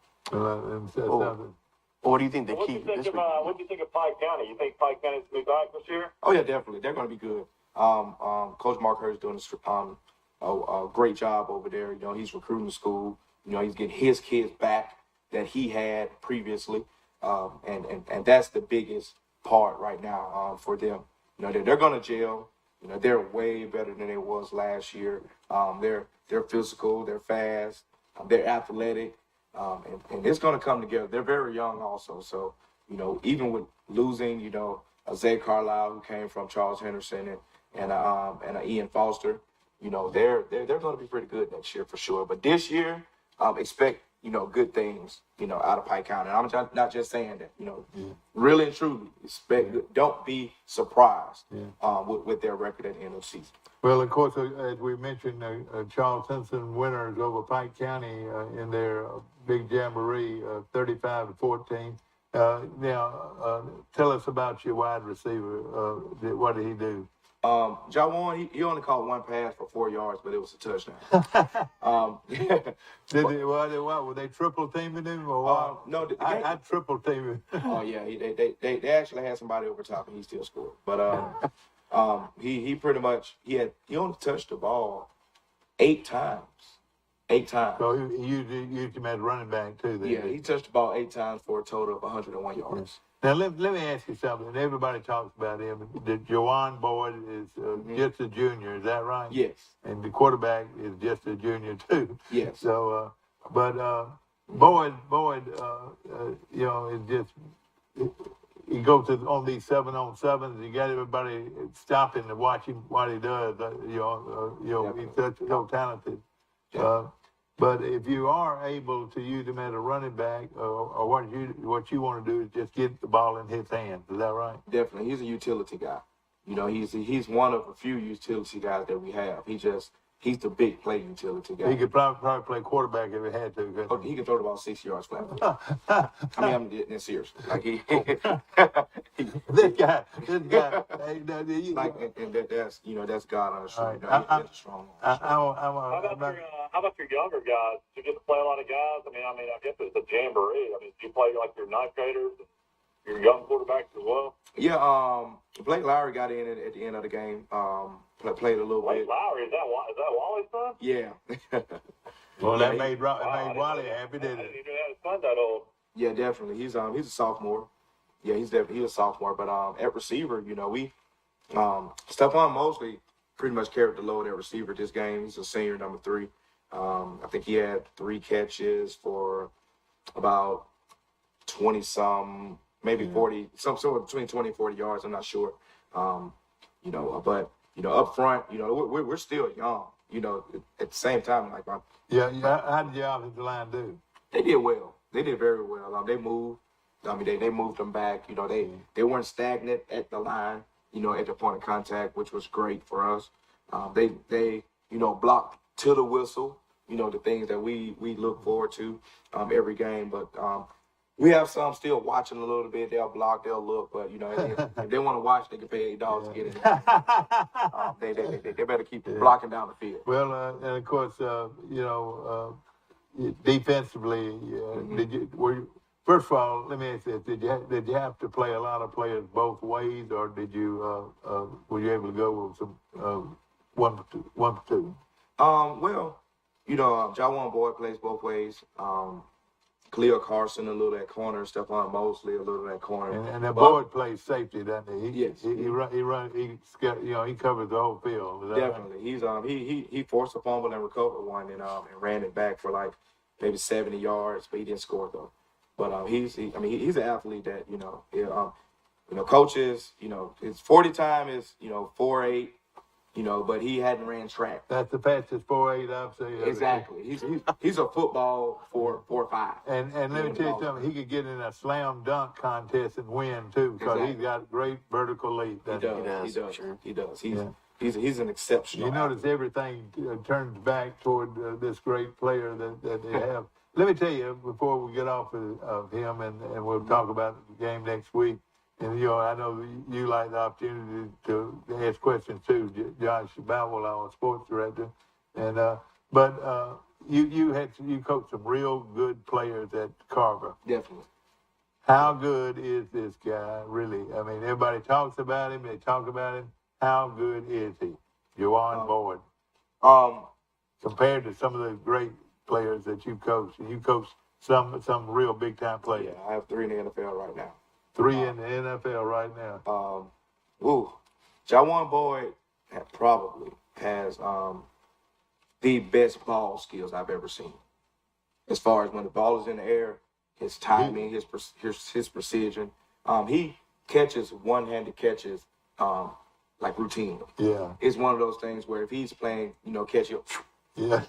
S7: What do you think the
S8: What do
S7: key?
S8: you think of Pike County? You think Pike County's going to be back this year?
S9: Oh, yeah, definitely. They're going to be good. Coach Mark Hurst doing a great job over there. He's recruiting the school. He's getting his kids back that he had previously. And that's the biggest part right now for them. They're going to gel. They're way better than they was last year. They're physical. They're fast. They're athletic. And it's going to come together. They're very young also. So, even with losing, a Zay Carlisle who came from Charles Henderson and Ian Foster, they're going to be pretty good next year for sure. But this year, expect, good things, out of Pike County. And I'm not just saying that, really and truly expect good. Don't be surprised with their record at the end of the season.
S1: Well, of course, as we mentioned, Charles Henderson winners over Pike County in their big jamboree, 35-14. Now, tell us about your wide receiver. What did he do?
S9: Jawan, he only caught 1 pass for 4 yards, but it was a touchdown.
S1: Were they triple teaming him or what?
S9: No,
S1: I triple team him.
S9: Oh yeah, they actually had somebody over top and he still scored. But he pretty much he only touched the ball 8 times. 8 times.
S1: So he used him as running back too. Then.
S9: Yeah, he touched the ball 8 times for a total of 101 yards.
S1: Yes. Now let me ask you something. Everybody talks about him. The Jawan Boyd is just a junior. Is that right?
S9: Yes.
S1: And the quarterback is just a junior too.
S9: Yes.
S1: So, Boyd, is just. He goes on these 7-on-7s. You got everybody stopping to watch him what he does. He's so talented. But if you are able to use him as a running back, or what you want to do is just get the ball in his hands. Is that right?
S9: Definitely, he's a utility guy. He's one of a few utility guys that we have. He's the big play utility guy.
S1: He could probably play quarterback if he had to.
S9: Oh, he can throw the ball 60 yards flat. I'm dead serious. Like
S1: this guy.
S9: Hey, that's God on the street. That's a strong one.
S8: How about your younger guys? Did you get to play a lot of guys? I guess it's a jamboree. Did you play like your 9th graders, your young quarterbacks as well?
S9: Yeah, Blake Lowry got in at the end of the game. Played a little bit.
S8: Blake Lowry, is that Wally's son?
S9: Yeah.
S1: Well, that made Wally happy, didn't it?
S8: He didn't have his son that old.
S9: Yeah, definitely. He's a sophomore. Yeah, he's a sophomore. But at receiver, we Stephon Mosley pretty much carried the load at receiver this game. He's a senior, number 3. I think he had 3 catches for about 20-some, maybe 40, somewhere between 20 and 40 yards. I'm not sure. But up front, we're still young. At the same time, like
S1: how did your offensive line do?
S9: They did well. They did very well. They moved. They moved them back. They weren't stagnant at the line. At the point of contact, which was great for us. They blocked to the whistle. The things that we look forward to every game. But we have some still watching a little bit. They'll block, they'll look. But if they want to watch, they can pay $8 to get in. They better keep blocking down the field.
S1: Well, and of course, defensively, first of all, let me ask you this: did you have to play a lot of players both ways, or did you were you able to go with some one to two?
S9: Jawan Boyd plays both ways. Cleo Carson a little at corner, Stephon Mosley a little at corner.
S1: And Boyd plays safety, doesn't he?
S9: Yes.
S1: He covers the whole field.
S9: Definitely. Right? He forced a fumble and recovered one and ran it back for like maybe 70 yards, but he didn't score though. But he's an athlete that coaches, his 40 time is 4.8. But he hadn't ran track.
S1: That's the fastest 4.8 I've seen.
S9: Exactly. He's a football 4.5.
S1: And let me tell you something. He could get in a slam dunk contest and win too, because he's got great vertical leap.
S9: He does. He does. He's an exceptional.
S1: You notice everything turns back toward this great player that they have. Let me tell you, before we get off of him, and we'll talk about the game next week, and, you know, I know you like the opportunity to ask questions too, Josh Bowell, our sports director. And but you coached some real good players at Carver.
S9: Definitely.
S1: How good is this guy, really? I mean, everybody talks about him. They talk about him. How good is he? Juwan Boyd. Compared to some of the great players that you coached, and you coached some real big time players.
S9: Yeah, I have 3 in the NFL right now.
S1: 3 in the NFL right now.
S9: Juwan Boyd probably has the best ball skills I've ever seen. As far as when the ball is in the air, his timing, his precision. He catches one-handed catches like routinely.
S1: Yeah.
S9: It's one of those things where if he's playing, you know, catch it,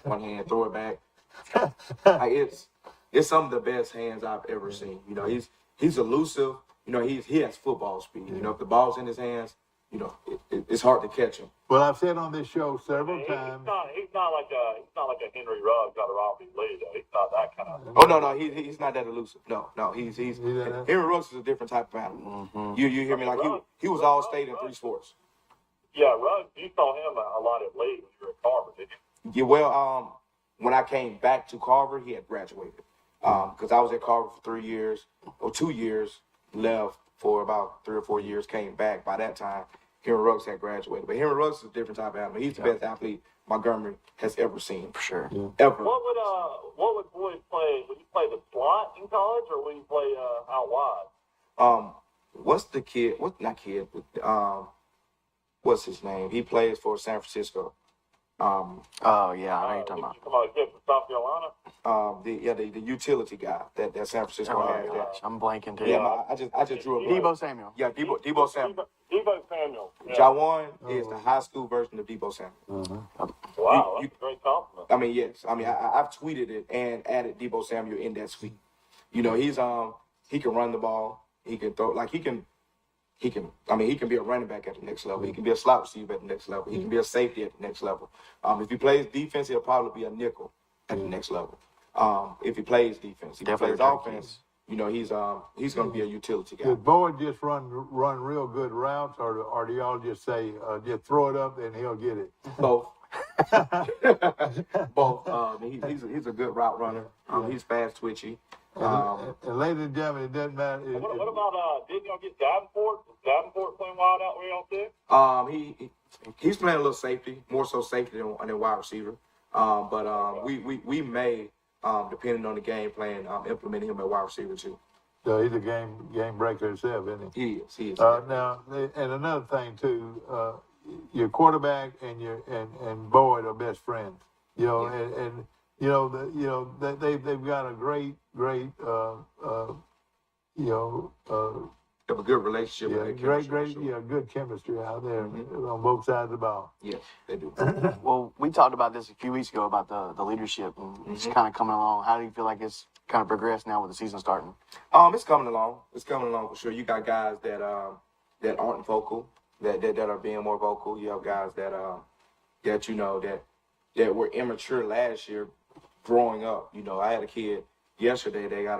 S9: one hand, throw it back. Like it's some of the best hands I've ever seen. You know, he's elusive. You know, he has football speed. You know, if the ball's in his hands, you know, it's hard to catch him.
S1: Well, I've said on this show several times.
S8: He's not like a Henry Ruggs out of Robbie Lee, though. He's not that kind of.
S9: Oh no, he's not that elusive. No, he's Henry Ruggs is a different type of animal.
S7: Mm-hmm.
S9: You hear me? Like he was all state in 3 sports.
S8: Yeah, Ruggs, you saw him a lot at Lee when you were at Carver, did you?
S9: Yeah, well, when I came back to Carver, he had graduated. Because I was at Carver for 3 years, or 2 years, left for about 3 or 4 years, came back. By that time, Henry Ruggs had graduated. But Henry Ruggs is a different type of athlete. He's the best athlete Montgomery has ever seen.
S7: For sure.
S1: Yeah.
S9: Ever.
S8: What would Boyd play? Would you play the slot in college, or would you play out wide?
S9: What's the kid? What's his name? He plays for San Francisco.
S7: Oh yeah, I know you're talking about.
S8: Come on, kid from South Carolina.
S9: The utility guy that San Francisco
S7: Oh
S9: has.
S7: gosh, I'm blanking too.
S9: Yeah, I just drew a blank.
S7: Debo Samuel.
S9: Yeah, Debo Samuel.
S8: Debo Samuel. Yeah.
S9: Juwan is the high school version of Debo Samuel.
S8: Wow, that's a great compliment.
S9: I mean, yes. I mean, I've tweeted it and added Debo Samuel in that tweet. You know, he can run the ball. He can throw. Like he can be a running back at the next level. He can be a slot receiver at the next level. He can be a safety at the next level. If he plays defense, he'll probably be a nickel at the next level. If he plays defense, if he plays offense, you know, he's going to be a utility guy.
S1: Does Boyd just run real good routes, or do y'all just say just throw it up and he'll get it?
S9: Both. Both. He's a good route runner. He's fast, twitchy.
S1: And ladies and gentlemen, it doesn't matter.
S8: What about didn't y'all get Davenport? Is Davenport playing wide out where y'all did?
S9: He's playing a little safety, more so safety than wide receiver. But we may, depending on the game plan, implement him at wide receiver too.
S1: So he's a game breaker himself, isn't he?
S9: He is.
S1: Now, and another thing too, your quarterback and Boyd are best friends. You know, and you know they've got a great
S9: have a good relationship.
S1: Good chemistry out there on both sides of the ball.
S9: Yes, they do.
S7: Well, we talked about this a few weeks ago about the leadership, and it's kind of coming along. How do you feel like it's kind of progressed now with the season starting?
S9: It's coming along. It's coming along for sure. You got guys that aren't vocal, that are being more vocal. You have guys that you know that were immature last year, growing up. You know, I had a kid yesterday. They got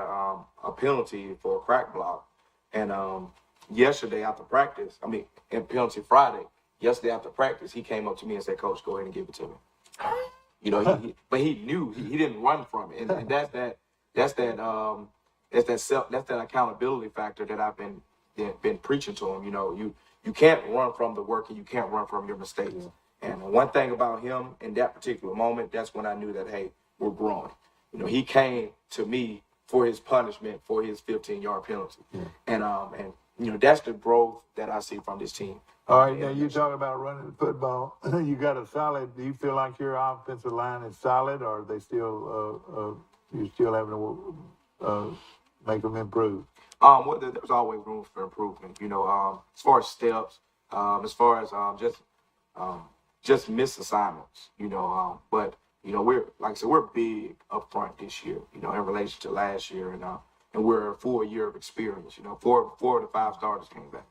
S9: a penalty for a crack block. And yesterday after practice, in penalty Friday, yesterday after practice, he came up to me and said, "Coach, go ahead and give it to me." You know, but he knew he didn't run from it, and that's that accountability factor that I've been preaching to him. You know, you can't run from the work and you can't run from your mistakes. Yeah. And one thing about him in that particular moment, that's when I knew that, hey, we're growing. You know, he came to me for his punishment for his 15-yard penalty. Yeah. And you know, that's the growth that I see from this team.
S1: All right, now you talk about running the football. You got a solid. Do you feel like your offensive line is solid, or are they still you still having to make them improve?
S9: Well, there's always room for improvement. You know, as far as steps, as far as just missed assignments. You know, but you know, we're big up front this year, you know, in relation to llast year, and we're a full year of experience. You know, four of the 5 starters came back.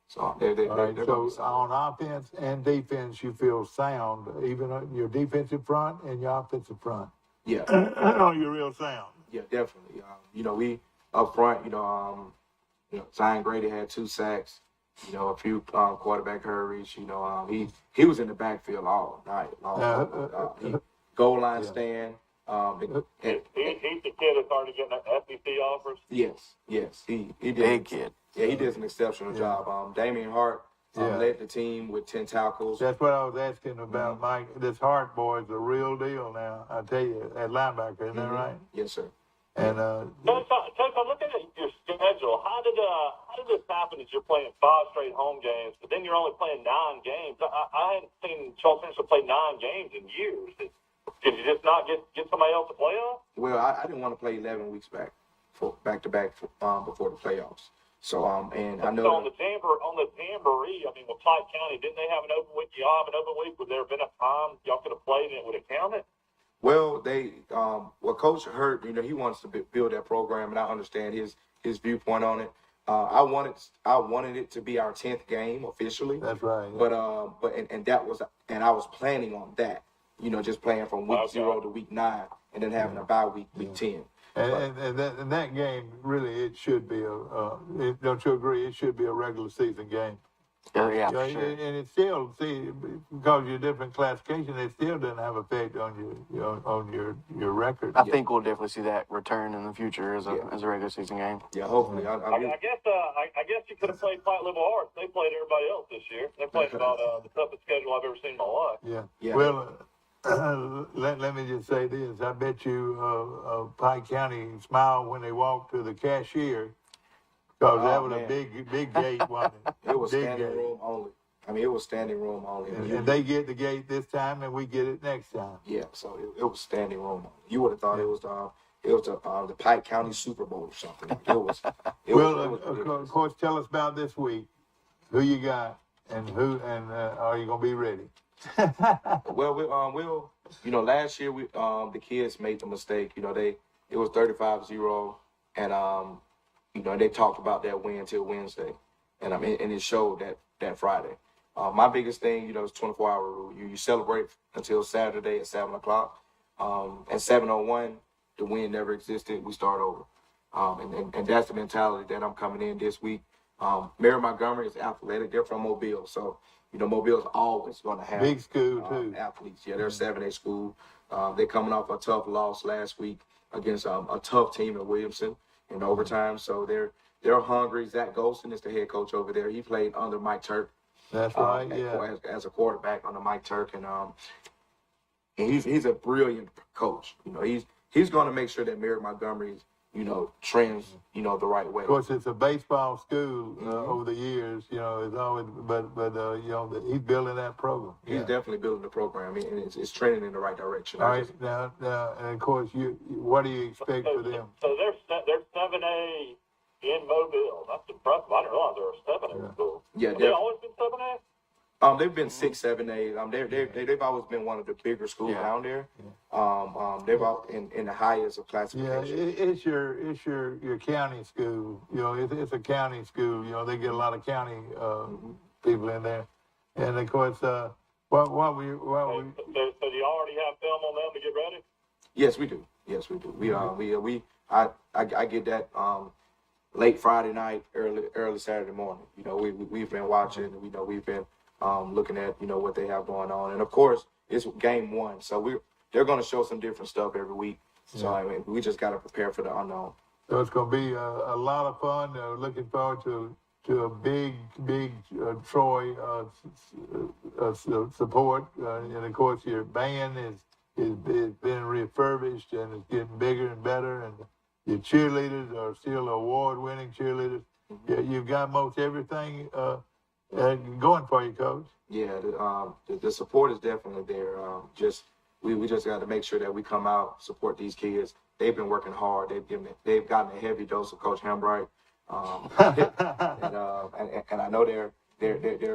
S9: So they're
S1: All right,
S9: gonna
S1: so
S9: be solid.
S1: on offense and defense, you feel sound, even on your defensive front and your offensive front.
S9: Yeah.
S1: Oh, you're real sound.
S9: Yeah, definitely. We up front, Zion Grady had 2 sacks, a few quarterback hurries. He was in the backfield all night long. He goal line stand.
S8: He's the kid that's already getting SEC offers.
S9: Yes, he did.
S7: Big kid.
S9: Yeah, he did an exceptional job. Damian Hart led the team with 10 tackles.
S1: That's what I was asking about, Mike. This Hart boy is the real deal now. I tell you, at linebacker, isn't that right?
S9: Yes, sir.
S1: And
S8: Coach, I'm looking at your schedule. How did this happen that you're playing 5 straight home games, but then you're only playing 9 games? I hadn't seen Charles Central play 9 games in years. Did you just not get somebody else to play on?
S9: Well, I didn't want to play 11 weeks back to back before the playoffs. So and I know
S8: so on the jamboree, I mean, with Pike County, didn't they have an open week? Y'all have an open week? Would there have been a time y'all could have played and it would have counted?
S9: Well, Coach Hurt, he wants to build that program, and I understand his viewpoint on it. I wanted it to be our 10th game officially.
S1: that's right.
S9: But I was planning on that. Just playing from week 0 to week 9, and then having a bye week 10.
S1: And that game, really, it should be don't you agree? It should be a regular season game.
S7: Yeah,
S1: Yeah,
S7: for sure.
S1: and it still, because you're different classification, it still doesn't have effect on your record.
S7: I think we'll definitely see that return in the future as a regular season game.
S9: Yeah, hopefully.
S8: I guess you could have played Platte Liberal Arts. They played everybody else this year. They played about the toughest schedule I've ever seen in my life.
S1: Yeah. Well, let me just say this. I bet you Pike County smiled when they walked to the cashier, because that was a big gate, wasn't it?
S9: It was
S1: big
S9: standing
S1: gate.
S9: room only. I mean, it was standing room only.
S1: And they get the gate this time, and we get it next time.
S9: Yeah, so it was standing room only. You would have thought it was the Pike County Super Bowl or something.
S1: Of course, tell us about this week. Who you got, and are you gonna be ready?
S9: Well, last year the kids made the mistake. It was 35-0, and they talked about that win till Wednesday, and and it showed that Friday. My biggest thing, is 24-hour rule. You celebrate until Saturday at 7:00. At 7:01, the win never existed. We start over, and that's the mentality that I'm coming in this week. Mary Montgomery is athletic. They're from Mobile, so Mobile's always going to have
S1: big school too.
S9: Athletes. Yeah, they're a 7A school. They're coming off a tough loss last week against a tough team in Williamson in overtime. So they're hungry. Zach Golston is the head coach over there. He played under Mike Turk.
S1: That's right. Yeah.
S9: As a quarterback under Mike Turk, and he's a brilliant coach. He's going to make sure that Mary Montgomery trends the right way.
S1: Of course, it's a baseball school over the years. It's always, but he's building that program.
S9: He's definitely building the program, and it's trending in the right direction.
S1: All right, now, and of course, what do you expect for them?
S8: So they're 7A in Mobile. That's impressive. I didn't realize they were a 7A school.
S9: Yeah,
S8: have they always been 7A?
S9: They've been 6, 7A. They've always been one of the bigger schools down there. They've all in the highest of classification.
S1: Yeah, it's your county school. It's a county school. They get a lot of county people in there, and of course,
S8: So do you already have film on them to get ready?
S9: Yes, we do. I get that late Friday night, early Saturday morning. We've been watching. We've been looking at what they have going on, and of course it's game 1, so they're going to show some different stuff every week. So we just got to prepare for the unknown.
S1: So it's going to be a lot of fun. Looking forward to a big Troy support, and of course your band is been refurbished and it's getting bigger and better, and your cheerleaders are still award-winning cheerleaders. Yeah, you've got most everything going for you, Coach.
S9: Yeah, the support is definitely there. We just got to make sure that we come out, support these kids. They've been working hard. They've gotten a heavy dose of Coach Hambright, and I know they're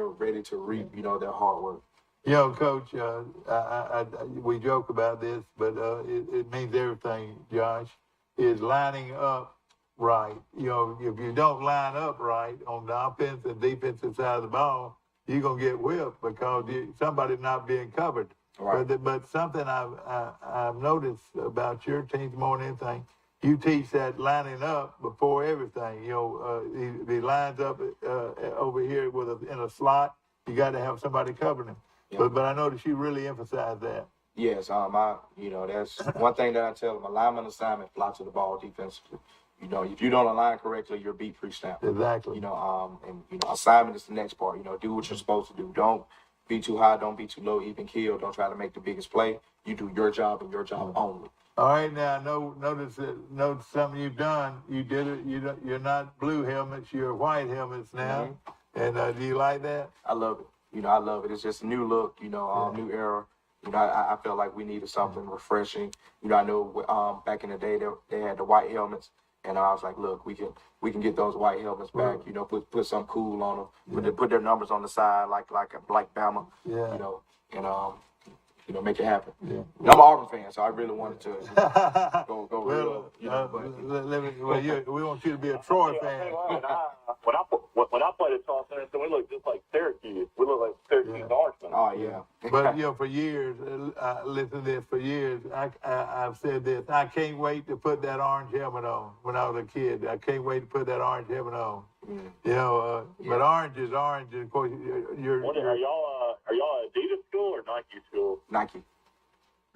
S9: ready to reap their hard work.
S1: Coach, we joke about this, but it means everything. Josh is lining up right, if you don't line up right on the offensive and defensive side of the ball, you're gonna get whipped because somebody's not being covered.
S9: Right.
S1: But something I've noticed about your teams more than anything, you teach that lining up before everything. He lines up over here in a slot. You got to have somebody covering him.
S9: Yeah.
S1: But I noticed you really emphasize that.
S9: Yes, that's one thing that I tell them: alignment assignment, fly to the ball defensively. If you don't align correctly, you're beat pre-snap.
S1: Exactly.
S9: Assignment is the next part. Do what you're supposed to do. Don't be too high, don't be too low, even kill. Don't try to make the biggest play. You do your job and your job only.
S1: All right, now notice something you've done. You did it. You're not blue helmets. You're white helmets now. Mm-hmm. And do you like that?
S9: I love it. I love it. It's just a new look. New era. I felt like we needed something refreshing. I know back in the day they had the white helmets, and I was like, look, we can get those white helmets back. Put some cool on them. Put their numbers on the side like Bama. Yeah. And make it happen. Yeah. I'm an Auburn fan, so I really wanted to go real.
S1: We want you to be a Troy fan.
S8: When I played at Charles Anderson, we looked just like Syracuse. We looked like Syracuse Orangemen.
S9: Oh yeah.
S1: But for years, listen to this. For years, I've said this. I can't wait to put that orange helmet on. When I was a kid, I can't wait to put that orange helmet on. Mm. But orange is orange. And of course,
S8: are y'all Adidas school or Nike school?
S9: Nike.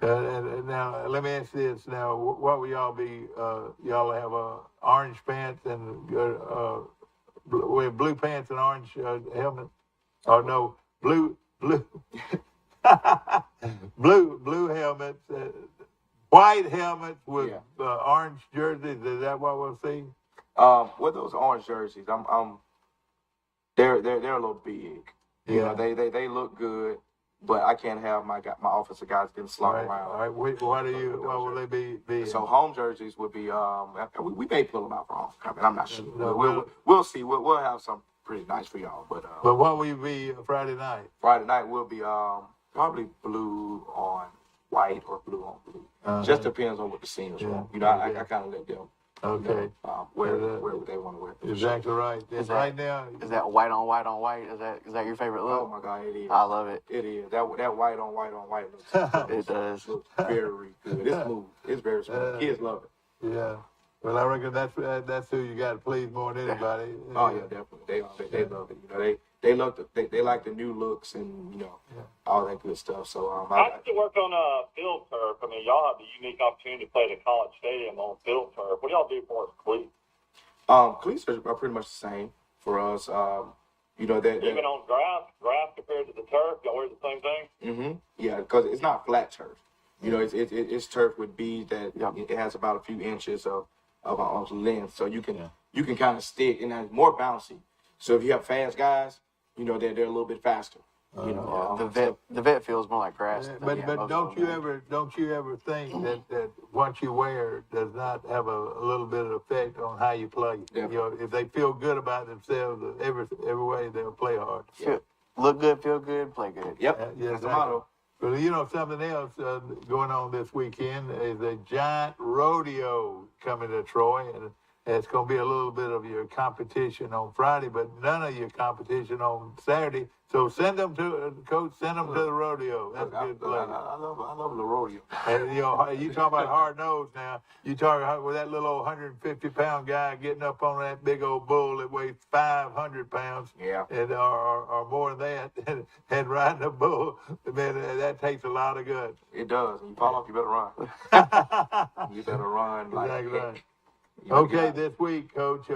S1: And now let me ask this. Now, what will y'all be? Y'all have orange pants and blue pants and orange helmet? Or no, blue blue helmets, white helmets with orange jerseys. Is that what we'll see?
S9: With those orange jerseys, they're a little big. They look good, but I can't have my offensive guys getting slung around.
S1: All right, what will they be?
S9: So home jerseys would be we may pull them out for homecoming. I'm not sure. No, we'll see. We'll have some pretty nice for y'all. But
S1: what will you be Friday night?
S9: Friday night will be probably blue on white or blue on blue. Just depends on what the scene is from. I kind of let them.
S1: Okay.
S9: Where they want to wear.
S1: Exactly right. Is
S7: that white on white on white? Is that your favorite look?
S9: Oh my God, it is.
S7: I love it.
S9: It is. That white on white on white looks.
S7: It does.
S9: Looks very good. It's smooth. It's very smooth. Kids love it.
S1: Yeah. Well, I reckon that's who you got to please more than anybody.
S9: Oh yeah, definitely. They love it. They like the new looks and all that good stuff. So
S8: I used to work on field turf. I mean, y'all have the unique opportunity to play at a college stadium on field turf. What do y'all do for us, cleats?
S9: Cleats are pretty much the same for us.
S8: Even on grass compared to the turf, y'all wear the same thing.
S9: Mm-hmm. Yeah, because it's not flat turf. It's turf with beads that it has about a few inches of length, so you can kind of stick, and it's more bouncy. So if you have fast guys, they're a little bit faster.
S7: The vet feels more like grass.
S1: But don't you ever think that what you wear does not have a little bit of effect on how you play?
S9: Definitely.
S1: If they feel good about themselves, every way they'll play hard.
S7: Look good, feel good, play good.
S9: Yep, that's the motto.
S1: But something else going on this weekend is a giant rodeo coming to Troy, and it's going to be a little bit of your competition on Friday, but none of your competition on Saturday. So send them to Coach. Send them to the rodeo. That's a good play.
S9: I love the rodeo.
S1: And you talk about hard nose now. You talk with that little old 150-pound guy getting up on that big old bull that weighs 500 pounds.
S9: Yeah.
S1: And or more than that, and riding a bull. Man, that takes a lot of guts.
S9: It does. You fall off, you better run. You better run.
S1: Exactly right. Okay, this week, Coach,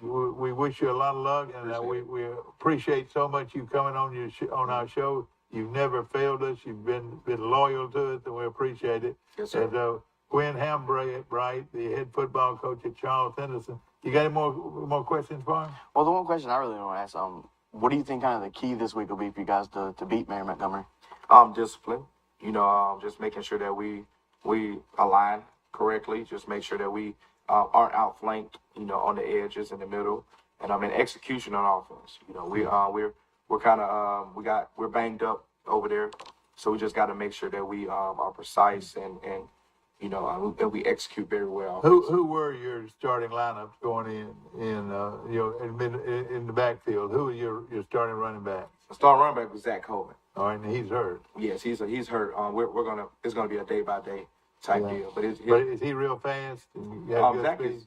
S1: we wish you a lot of luck, and we appreciate so much you coming on our show. You've never failed us. You've been loyal to us, and we appreciate it.
S9: Yes, sir.
S1: And Quinn Hambright, the head football coach at Charles Henderson. You got any more questions for him?
S7: Well, the one question I really want to ask, what do you think kind of the key this week will be for you guys to beat Mary Montgomery?
S9: Discipline. Just making sure that we align correctly. Just make sure that we aren't outflanked, on the edges in the middle, and execution on offense. We're kind of we're banged up over there, so we just got to make sure that we are precise and and we execute very well.
S1: Who were your starting lineups going in the backfield? Who are your starting running backs?
S9: The starting running back was Zach Coleman.
S1: All right, and he's hurt.
S9: Yes, he's hurt. It's gonna be a day by day type deal. But
S1: is he real fast?
S9: Zach is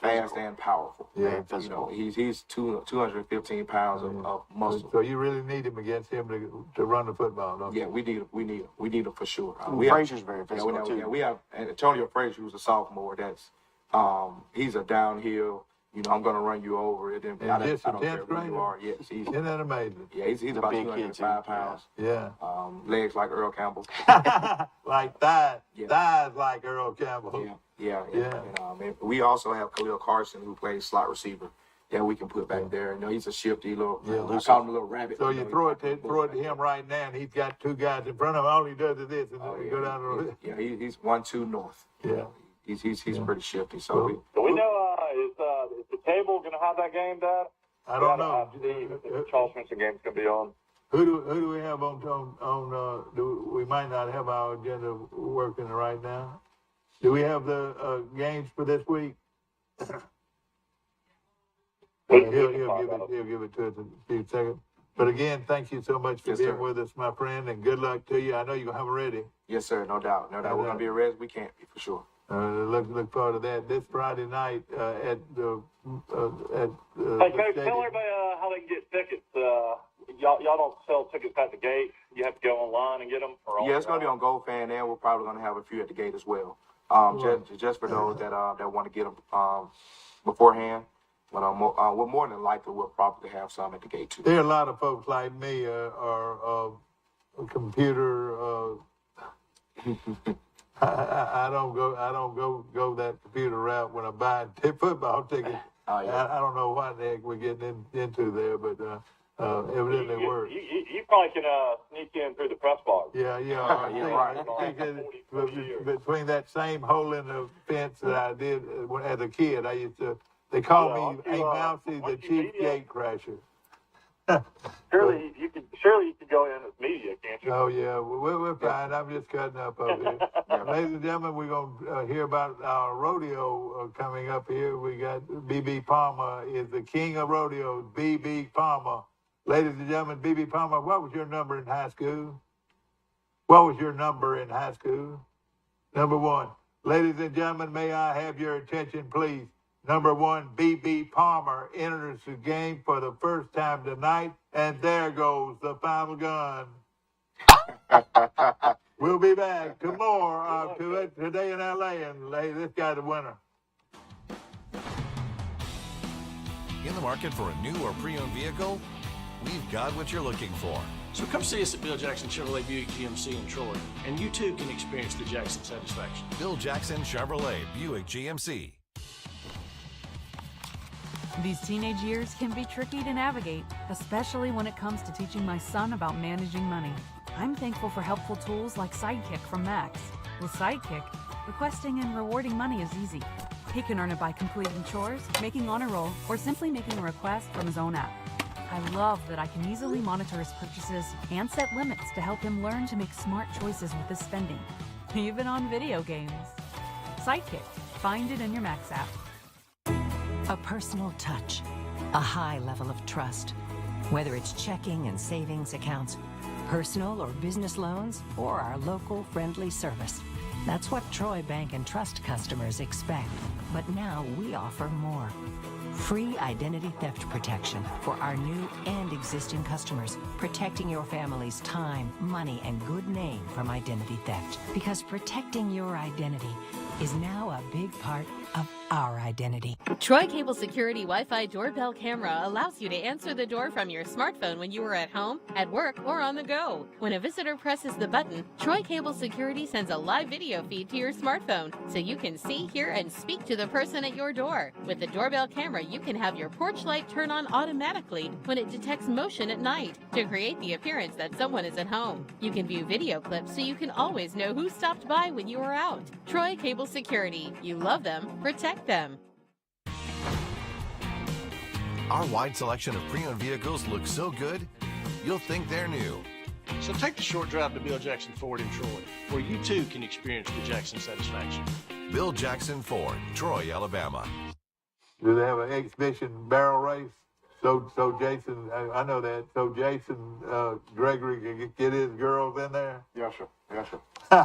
S9: fast and powerful.
S1: Yeah,
S9: he's 215 pounds of muscle.
S1: So you really need him against him to run the football, don't you?
S9: Yeah, we need him for sure.
S7: Frazier's very physical too.
S9: Yeah, we have Antonio Frazier, who's a sophomore. That's he's a downhill. I'm gonna run you over. I don't care who you are. Yes,
S1: isn't that amazing?
S9: Yeah, he's about 205 pounds.
S1: Yeah.
S9: Legs like Earl Campbell.
S1: Like thighs like Earl Campbell.
S9: Yeah. And we also have Khalil Carson, who plays slot receiver. Yeah, we can put back there. He's a shifty little. I call him a little rabbit.
S1: So you throw it to him right now, and he's got two guys in front of him. All he does is this, and then go down the road.
S9: Yeah, he's 1-2 north.
S1: Yeah.
S9: He's pretty shifty. So
S8: do we know is the table going to have that game, Dad?
S1: I don't know.
S8: The Charles Spencer game's going to be on.
S1: Who do we have on we might not have our agenda working right now. Do we have the games for this week? He'll give it to us in a few seconds. But again, thank you so much for being with us, my friend, and good luck to you. I know you're gonna have it ready.
S9: Yes, sir. No doubt. We're gonna be ready as we can be for sure.
S1: Look forward to that this Friday night at the.
S8: Hey, Coach, tell everybody how they can get tickets. Y'all don't sell tickets at the gate. You have to go online and get them.
S9: It's going to be on GoFan, and we're probably going to have a few at the gate as well. Just for those that want to get them beforehand. But more than likely, we'll probably have some at the gate too.
S1: There are a lot of folks like me are computer. I don't go that computer route when I buy football tickets. I don't know what the heck we're getting into there, but evidently it works.
S8: You probably can sneak in through the press box.
S1: Yeah. I think between that same hole in the fence that I did as a kid, they called me Amos, the chief gate crasher.
S8: Surely you could go in as media, can't you?
S1: Oh yeah, we're fine. I'm just cutting up over here. Ladies and gentlemen, we're gonna hear about our rodeo coming up here. We got BB Palmer is the king of rodeos. BB Palmer, ladies and gentlemen, BB Palmer. What was your number in high school? Number 1. Ladies and gentlemen, may I have your attention, please? Number 1, BB Palmer enters the game for the first time tonight, and there goes the final gun. We'll be back to more to it today in LA, and this guy's the winner.
S2: In the market for a new or pre-owned vehicle? We've got what you're looking for.
S3: So come see us at Bill Jackson Chevrolet Buick GMC in Troy, and you too can experience the Jackson satisfaction.
S2: Bill Jackson Chevrolet Buick GMC.
S4: These teenage years can be tricky to navigate, especially when it comes to teaching my son about managing money. I'm thankful for helpful tools like Sidekick from Max. With Sidekick, requesting and rewarding money is easy. He can earn it by completing chores, making honor roll, or simply making a request from his own app. I love that I can easily monitor his purchases and set limits to help him learn to make smart choices with his spending, even on video games. Sidekick, find it in your Max app.
S5: A personal touch, a high level of trust. Whether it's checking and savings accounts, personal or business loans, or our local friendly service. That's what Troy Bank and Trust customers expect. But now we offer more. Free identity theft protection for our new and existing customers, protecting your family's time, money, and good name from identity theft. Because protecting your identity is now a big part of our identity.
S6: Troy Cable Security Wi-Fi doorbell camera allows you to answer the door from your smartphone when you are at home, at work, or on the go. When a visitor presses the button, Troy Cable Security sends a live video feed to your smartphone so you can see, hear, and speak to the person at your door. With the doorbell camera, you can have your porch light turn on automatically when it detects motion at night to create the appearance that someone is at home. You can view video clips so you can always know who stopped by when you are out. Troy Cable Security. You love them. Protect them.
S2: Our wide selection of pre-owned vehicles looks so good, you'll think they're new.
S3: So take the short drive to Bill Jackson Ford in Troy, where you too can experience the Jackson satisfaction.
S2: Bill Jackson Ford, Troy, Alabama.
S1: Do they have an exhibition barrel race? So Jason, I know that. So Jason Gregory can get his girls in there?
S10: Yes, sir. Yes, sir.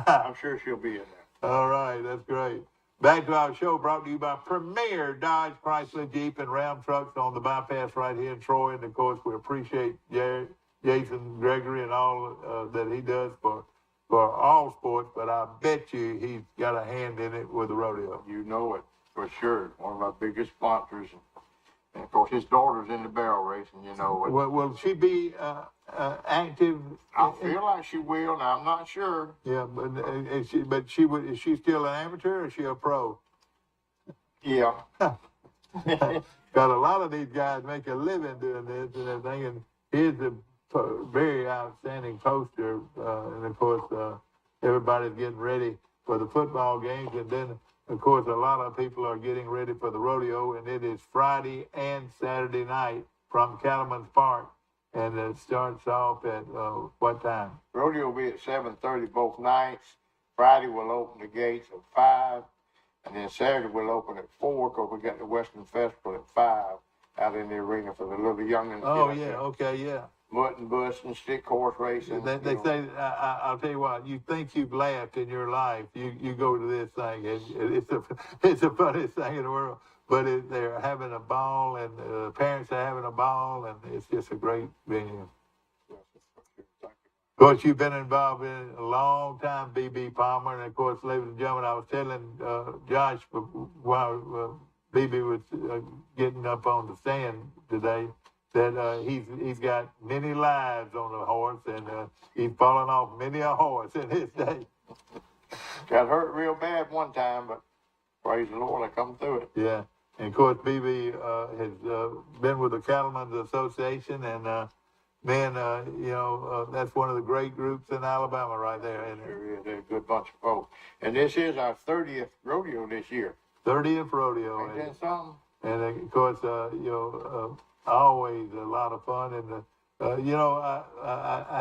S10: I'm sure she'll be in there.
S1: All right, that's great. Back to our show, brought to you by Premier Dodge, Chrysler, Jeep, and Ram trucks on the bypass right here in Troy. And, of course, we appreciate Jason Gregory and all that he does for all sports, but I bet you he's got a hand in it with the rodeo.
S10: You know it for sure. One of our biggest sponsors. And, of course, his daughter's in the barrel racing, you know.
S1: Will she be active?
S10: I feel like she will, and I'm not sure.
S1: Yeah, is she still an amateur or is she a pro?
S10: Yeah.
S1: Got a lot of these guys make a living doing this and everything, and here's a very outstanding poster, and of course everybody's getting ready for the football games, and then of course a lot of people are getting ready for the rodeo, and it is Friday and Saturday night from Cattleman's Park, and it starts off at what time?
S10: Rodeo will be at 7:30 both nights. Friday we'll open the gates at 5, and then Saturday we'll open at 4 because we got the Western Festival at 5 out in the arena for the little youngins.
S1: Oh yeah, okay, yeah.
S10: Mutton busting, stick horse racing.
S1: They say, I'll tell you what, you think you've laughed in your life, you go to this thing, it's the funniest thing in the world, but they're having a ball, and the parents are having a ball, and it's just a great venue. Of course, you've been involved in it a long time, B.B. Palmer, and of course, ladies and gentlemen, I was telling Josh while B.B. was getting up on the stand today, that he's got many lives on a horse, and he's fallen off many a horse in his day.
S10: Got hurt real bad one time, but praise the Lord, I come through it.
S1: Yeah, and of course, BB has been with the Cattlemen's Association, and that's one of the great groups in Alabama right there.
S10: Sure is. They're a good bunch of folks. And this is our 30th rodeo this year.
S1: 30th rodeo.
S10: Ain't that something?
S1: And of course, always a lot of fun, and I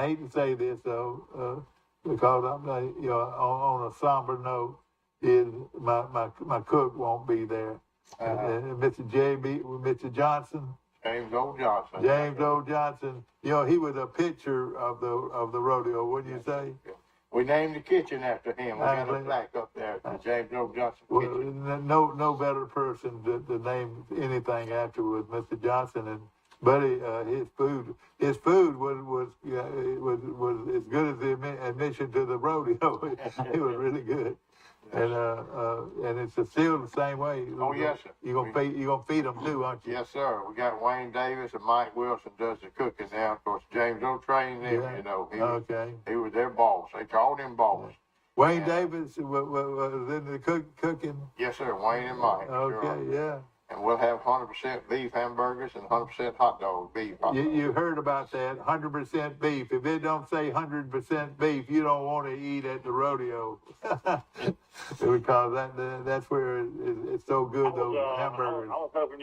S1: hate to say this though, because I'm on a somber note, is my cook won't be there, Mr. Johnson.
S10: James O. Johnson.
S1: James O. Johnson. He was a picture of the rodeo, wouldn't you say?
S10: Yeah. We named the kitchen after him. We got a plaque up there, the James O. Johnson kitchen.
S1: No better person to name anything after was Mr. Johnson, and buddy, his food was as good as the admission to the rodeo. It was really good. And it's still the same way.
S10: Oh yes, sir.
S1: You gonna feed them too, aren't you?
S10: Yes, sir. We got Wayne Davis and Mike Wilson does the cooking now. Of course, James O. trained them.
S1: Yeah.
S10: He was their boss. They called him boss.
S1: Wayne Davis was in the cooking.
S10: Yes, sir. Wayne and Mike.
S1: Okay,
S10: sure.
S1: yeah.
S10: And we'll have 100% beef hamburgers and 100% hot dog beef.
S1: You heard about that, 100% beef. If it don't say 100% beef, you don't want to eat at the rodeo. Because that's where it's so good, those hamburgers.
S8: I was hoping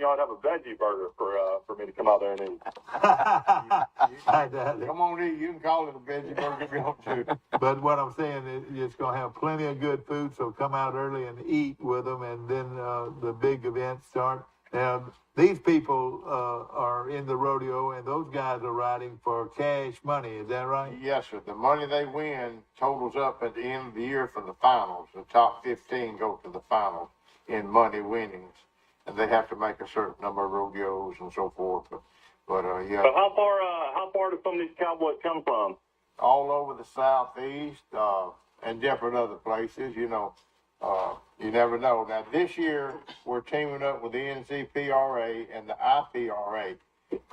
S8: y'all would have a veggie burger for me to come out there and eat.
S10: Come on, eat. You can call it a veggie burger if you want to.
S1: But what I'm saying is it's going to have plenty of good food, so come out early and eat with them, and then the big events start. Now, these people are in the rodeo, and those guys are riding for cash money. Is that right?
S10: Yes, sir. The money they win totals up at the end of the year for the finals. The top 15 go to the finals in money winnings. And they have to make a certain number of rodeos and so forth. But yeah.
S8: So how far do some of these cowboys come from?
S10: All over the southeast and different other places. You never know. Now this year we're teaming up with the NCPRA and the IPRA.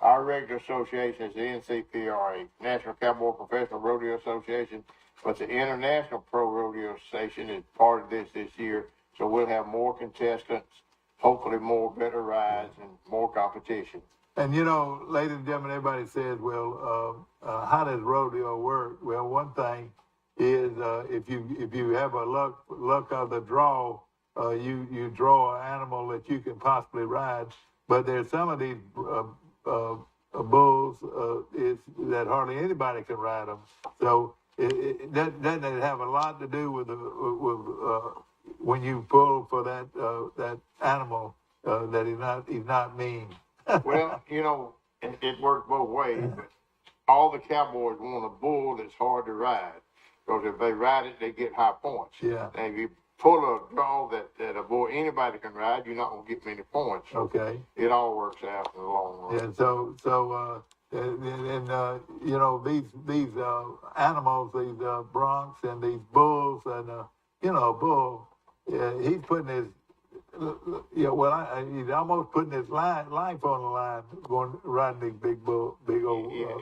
S10: Our regular association is the NCPRA, National Cowboy Professional Rodeo Association, but the International Pro Rodeo Association is part of this year. So we'll have more contestants. Hopefully more better rides and more competition.
S1: And ladies and gentlemen, everybody says, well, how does rodeo work? Well, one thing is if you have a luck of the draw, you draw an animal that you can possibly ride. But there's some of these bulls is that hardly anybody can ride them. So doesn't it have a lot to do with when you pull for that animal that he's not mean.
S10: Well, you know, it works both ways, but all the cowboys want a bull that's hard to ride. Because if they ride it, they get high points.
S1: Yeah.
S10: And if you pull a draw that a bull anybody can ride, you're not gonna get many points. So
S1: Okay.
S10: it all works out in the long run.
S1: Yeah. So you know these animals, these broncs and these bulls, and you know, a bull, he's putting his he's almost putting his life on the line going riding these big old.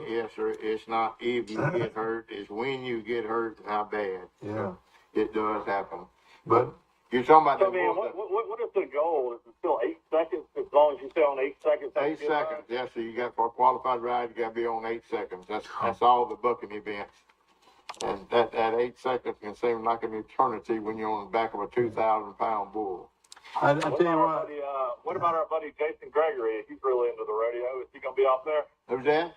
S10: Yes, sir. It's not if you get hurt; it's when you get hurt and how bad.
S1: Yeah.
S10: It does happen.
S1: But
S10: you're talking about
S8: So, man, what is the goal? Is it still 8 seconds? As long as you stay on 8 seconds?
S10: 8 seconds. Yes, so you got for a qualified ride, you got to be on 8 seconds. That's all the bucking events. And that 8 seconds can seem like an eternity when you're on the back of a 2,000-pound bull.
S1: I tell you what.
S8: What about our buddy Jason Gregory? He's really into the rodeo. Is he going to be out there?
S10: Who's that?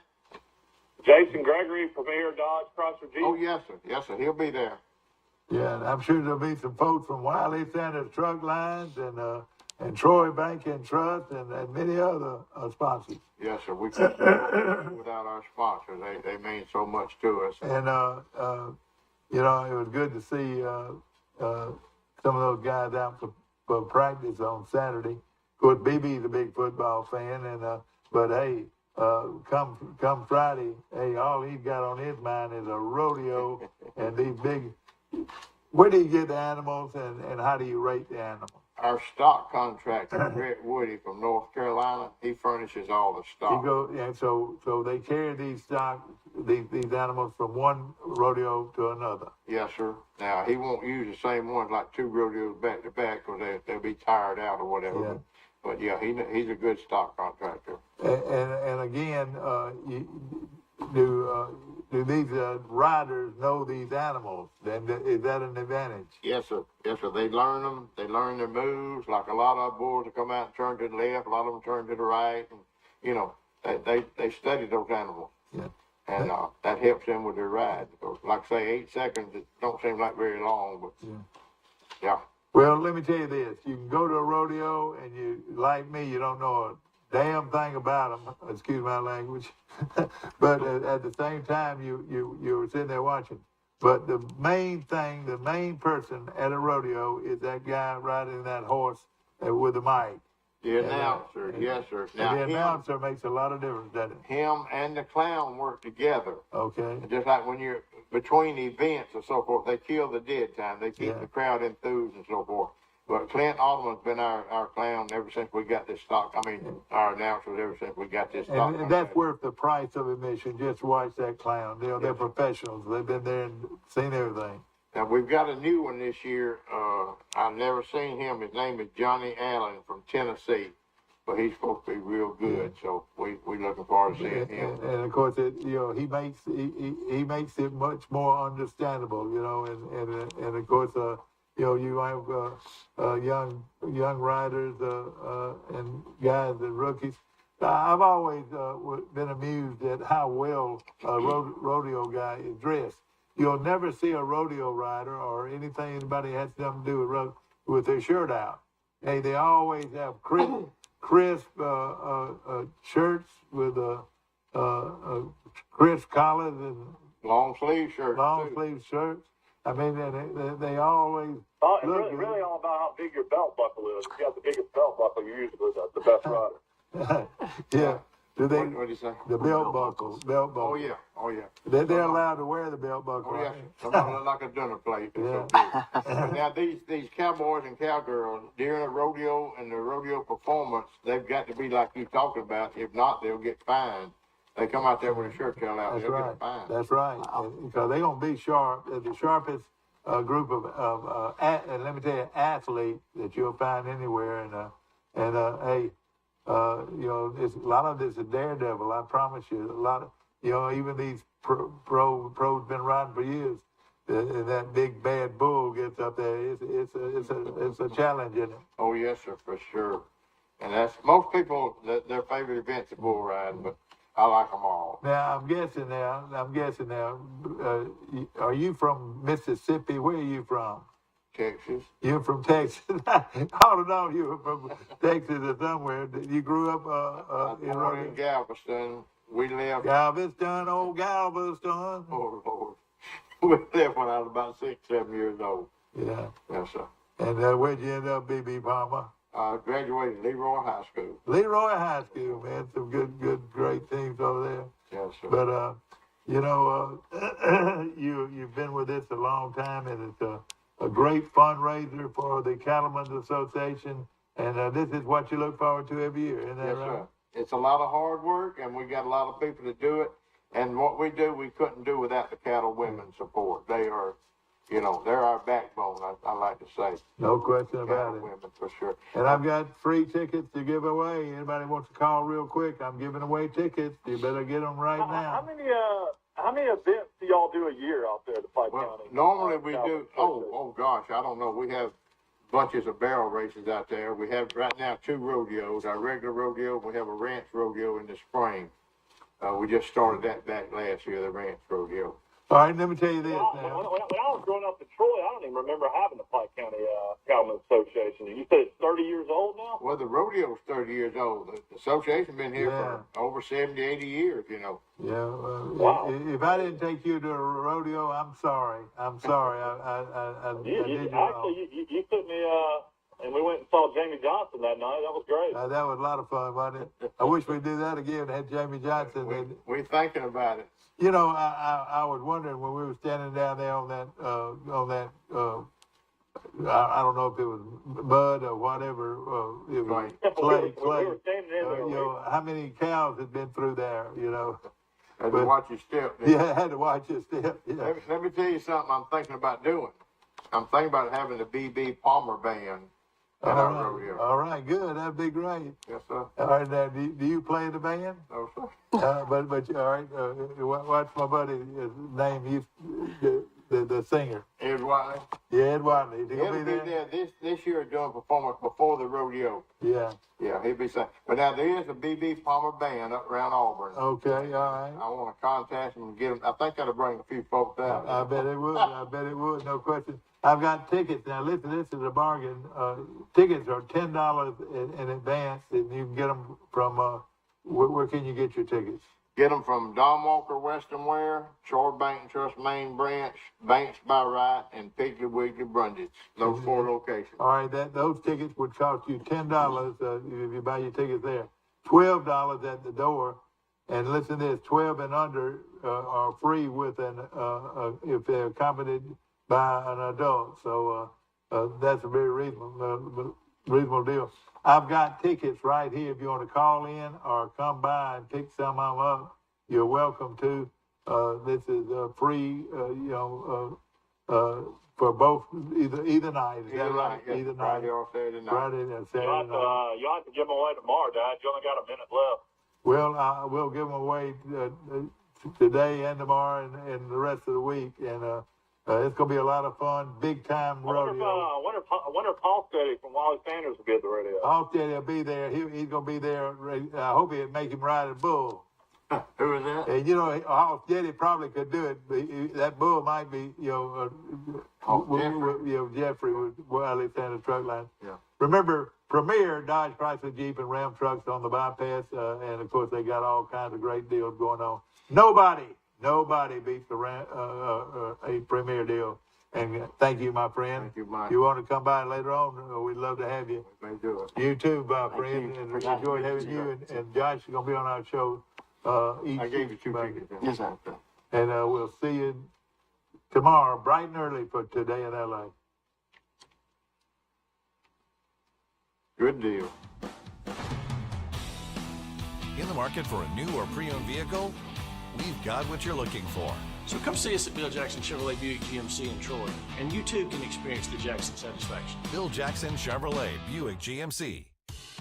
S8: Jason Gregory, Premier Dodge Chrysler Jeep.
S10: Oh, yes, sir. Yes, sir. He'll be there.
S1: Yeah, and I'm sure there'll be some folks from Wiley Sanders Truck Lines and Troy Bank and Trust and many other sponsors.
S10: Yes, sir. We couldn't do it without our sponsors. They mean so much to us.
S1: And you know, it was good to see some of those guys out for practice on Saturday. Of course, BB's a big football fan, and but hey, come Friday, hey, all he's got on his mind is a rodeo and these big. Where do you get the animals, and how do you rate the animals?
S10: Our stock contractor, Brett Woody from North Carolina, he furnishes all the stock.
S1: So they carry these these animals from one rodeo to another.
S10: Yes, sir. Now, he won't use the same ones like 2 rodeos back to back because they'll be tired out or whatever.
S1: Yeah.
S10: But yeah, he's a good stock contractor.
S1: And again, do these riders know these animals? Then is that an advantage?
S10: Yes, sir. Yes, sir. They learn them. They learn their moves. Like a lot of bulls that come out and turn to the left, a lot of them turn to the right. And, you know, they study those animals.
S1: Yeah.
S10: And that helps them with their ride. Because, like I say, 8 seconds, it don't seem like very long, but yeah.
S1: Well, let me tell you this. You can go to a rodeo and you, like me, you don't know a damn thing about them, excuse my language, but at the same time, you were sitting there watching. But the main thing, the main person at a rodeo is that guy riding that horse with the mic.
S10: The announcer, yes, sir.
S1: Now, the announcer makes a lot of difference, doesn't it?
S10: Him and the clown work together.
S1: Okay.
S10: Just like when you're between events and so forth, they kill the dead time. They keep the crowd enthused and so forth. But Clint Alderman's been our clown ever since we got this stock. I mean, our announcers ever since we got this stock.
S1: And that's worth the price of admission. Just watch that clown. You know, they're professionals. They've been there and seen everything.
S10: Now, we've got a new one this year. I've never seen him. His name is Johnny Allen from Tennessee. But he's supposed to be real good, so we're looking forward to seeing him.
S1: And of course, he makes it much more understandable, you know, and of course, you have young riders and guys and rookies. I've always been amused at how well a rodeo guy is dressed. You'll never see a rodeo rider or anything anybody has something to do with their shirt out. Hey, they always have crisp shirts with crisp collars and
S10: long sleeve shirts.
S1: I mean, they always
S8: really all about how big your belt buckle is. If you have the biggest belt buckle, you're usually the best rider.
S1: Yeah. Do they?
S10: What do you say?
S1: The belt buckle.
S10: Oh yeah.
S1: They're allowed to wear the belt buckle.
S10: Oh yeah.
S1: Right?
S10: Somebody look like a dinner plate.
S1: Yeah.
S10: But now these cowboys and cowgirls during a rodeo and the rodeo performance, they've got to be like you talking about. If not, they'll get fined. They come out there with a shirt tail out. They'll get fined.
S1: That's right. Because they're gonna be sharp. The sharpest group of and let me tell you, athletes that you'll find anywhere. And hey. You know, a lot of this is daredevil. I promise you. A lot of, you know, even these pros been riding for years. And that big bad bull gets up there. It's a challenge, isn't it?
S10: Oh yes, sir, for sure. And that's most people their favorite event's a bull riding. But I like them all.
S1: Now, I'm guessing now, are you from Mississippi? Where are you from?
S10: Texas.
S1: You're from Texas. I don't know you were from Texas or somewhere. You grew up in
S10: Born
S1: Rodeo?
S10: in Galveston. We left.
S1: Galveston, old Galveston.
S10: Oh, Lord. We left when I was about 6, 7 years old.
S1: Yeah.
S10: Yes, sir.
S1: And where'd you end up, B.B. Palmer?
S10: Graduated Leroy High School.
S1: Leroy High School, man. Some good, great things over there.
S10: Yes, sir.
S1: But, you've been with this a long time, and it's a great fundraiser for the Cattlemen's Association. And this is what you look forward to every year, isn't that
S10: Yes,
S1: right?
S10: sir. It's a lot of hard work, and we got a lot of people to do it. And what we do, we couldn't do without the cattle women support. They are, they're our backbone, I like to say.
S1: No question about
S10: Cattle
S1: it.
S10: women, for sure.
S1: And I've got free tickets to give away. Anybody wants to call real quick, I'm giving away tickets. You better get them right now.
S11: How many events do y'all do a year out there at the Pike
S10: Well,
S11: County?
S10: normally we do, oh gosh, I don't know. We have bunches of barrel races out there. We have right now 2 rodeos, our regular rodeo, and we have a ranch rodeo in the spring. We just started that back last year, the ranch rodeo.
S1: All right, let me tell you this
S11: When
S1: now.
S11: I was growing up in Troy, I don't even remember having the Pike County Cattlemen's Association. You said it's 30 years old now?
S10: Well, the rodeo's 30 years old. The association's been here
S1: Yeah.
S10: for over 70, 80 years,
S1: Yeah,
S11: Wow.
S1: if I didn't take you to a rodeo, I'm sorry. I did you wrong.
S11: Actually, you took me, and we went and saw Jamie Johnson that night. That was great.
S1: That was a lot of fun, wasn't it? I wish we'd do that again. Had Jamie Johnson.
S10: We're thinking about it.
S1: I was wondering when we were standing down there on that, I don't know if it was mud or whatever, it was clay.
S11: We were standing in there.
S1: How many cows had been through there,
S10: Had to watch your step.
S1: Yeah, I had to watch your step. Yeah.
S10: Let me tell you something I'm thinking about doing. I'm thinking about having the B.B. Palmer band at our rodeo.
S1: All right, good. That'd be great.
S10: Yes, sir.
S1: All right, now, do you play in the band?
S10: No, sir.
S1: But all right, what's my buddy's name? The singer.
S10: Ed Wiley.
S1: Yeah, Ed Wiley. He'll
S10: He'll be there this year doing performance before the rodeo.
S1: Yeah.
S10: Yeah, he'll be saying. But now there is a B.B. Palmer band up around Auburn.
S1: Okay, all right.
S10: I want to contact them and get them. I think that'll bring a few folks out.
S1: I bet it would. No question. I've got tickets. Now, listen, this is a bargain. Tickets are $10 in advance, and you can get them from, where can you get your tickets?
S10: Get them from Don Walker Western Wear, Shore Bank and Trust Main Branch, Banks by Right, and Piggly Wiggly Brundage. Those 4 locations.
S1: All right, those tickets would cost you $10 if you buy your tickets there. $12 at the door. And listen to this, 12 and under are free with if they're accompanied by an adult. So that's a very reasonable deal. I've got tickets right here. If you want to call in or come by and pick some of them up, you're welcome to. This is free, for both either night. Is that right? Either night.
S10: Friday or Saturday night.
S1: Friday and Saturday night.
S11: You'll have to give them away tomorrow, Dad. You only got a minute left.
S1: Well, we'll give them away today and tomorrow and the rest of the week. And it's going to be a lot of fun. Big time rodeo.
S11: I wonder if Halstead from Wally Sanders will be at the rodeo.
S1: Halstead will be there. He's going to be there. I hope he'll make him ride a bull.
S10: Who is that?
S1: And Halstead probably could do it, but that bull might be, Jeffrey with Wally Sanders Truck Line.
S10: Yeah.
S1: Remember, Premier Dodge Chrysler Jeep and Ram trucks on the bypass, and of course they got all kinds of great deals going on. Nobody beats a Premier deal. And thank you, my friend.
S10: Thank you, Mike.
S1: You want to come by later on? We'd love to have you.
S10: We may do it.
S1: You too, my
S10: Thank
S1: friend.
S10: you.
S1: And
S10: Nice
S1: enjoyed
S10: to meet
S1: having
S10: you.
S1: you. And Josh is going to be on our show.
S10: I gave you 2 tickets.
S7: Yes, sir.
S1: And we'll see you tomorrow, bright and early for Today in LA.
S10: Good deal.
S2: In the market for a new or pre-owned vehicle? We've got what you're looking for.
S3: So come see us at Bill Jackson Chevrolet Buick GMC in Troy, and you too can experience the Jackson satisfaction.
S2: Bill Jackson Chevrolet Buick GMC.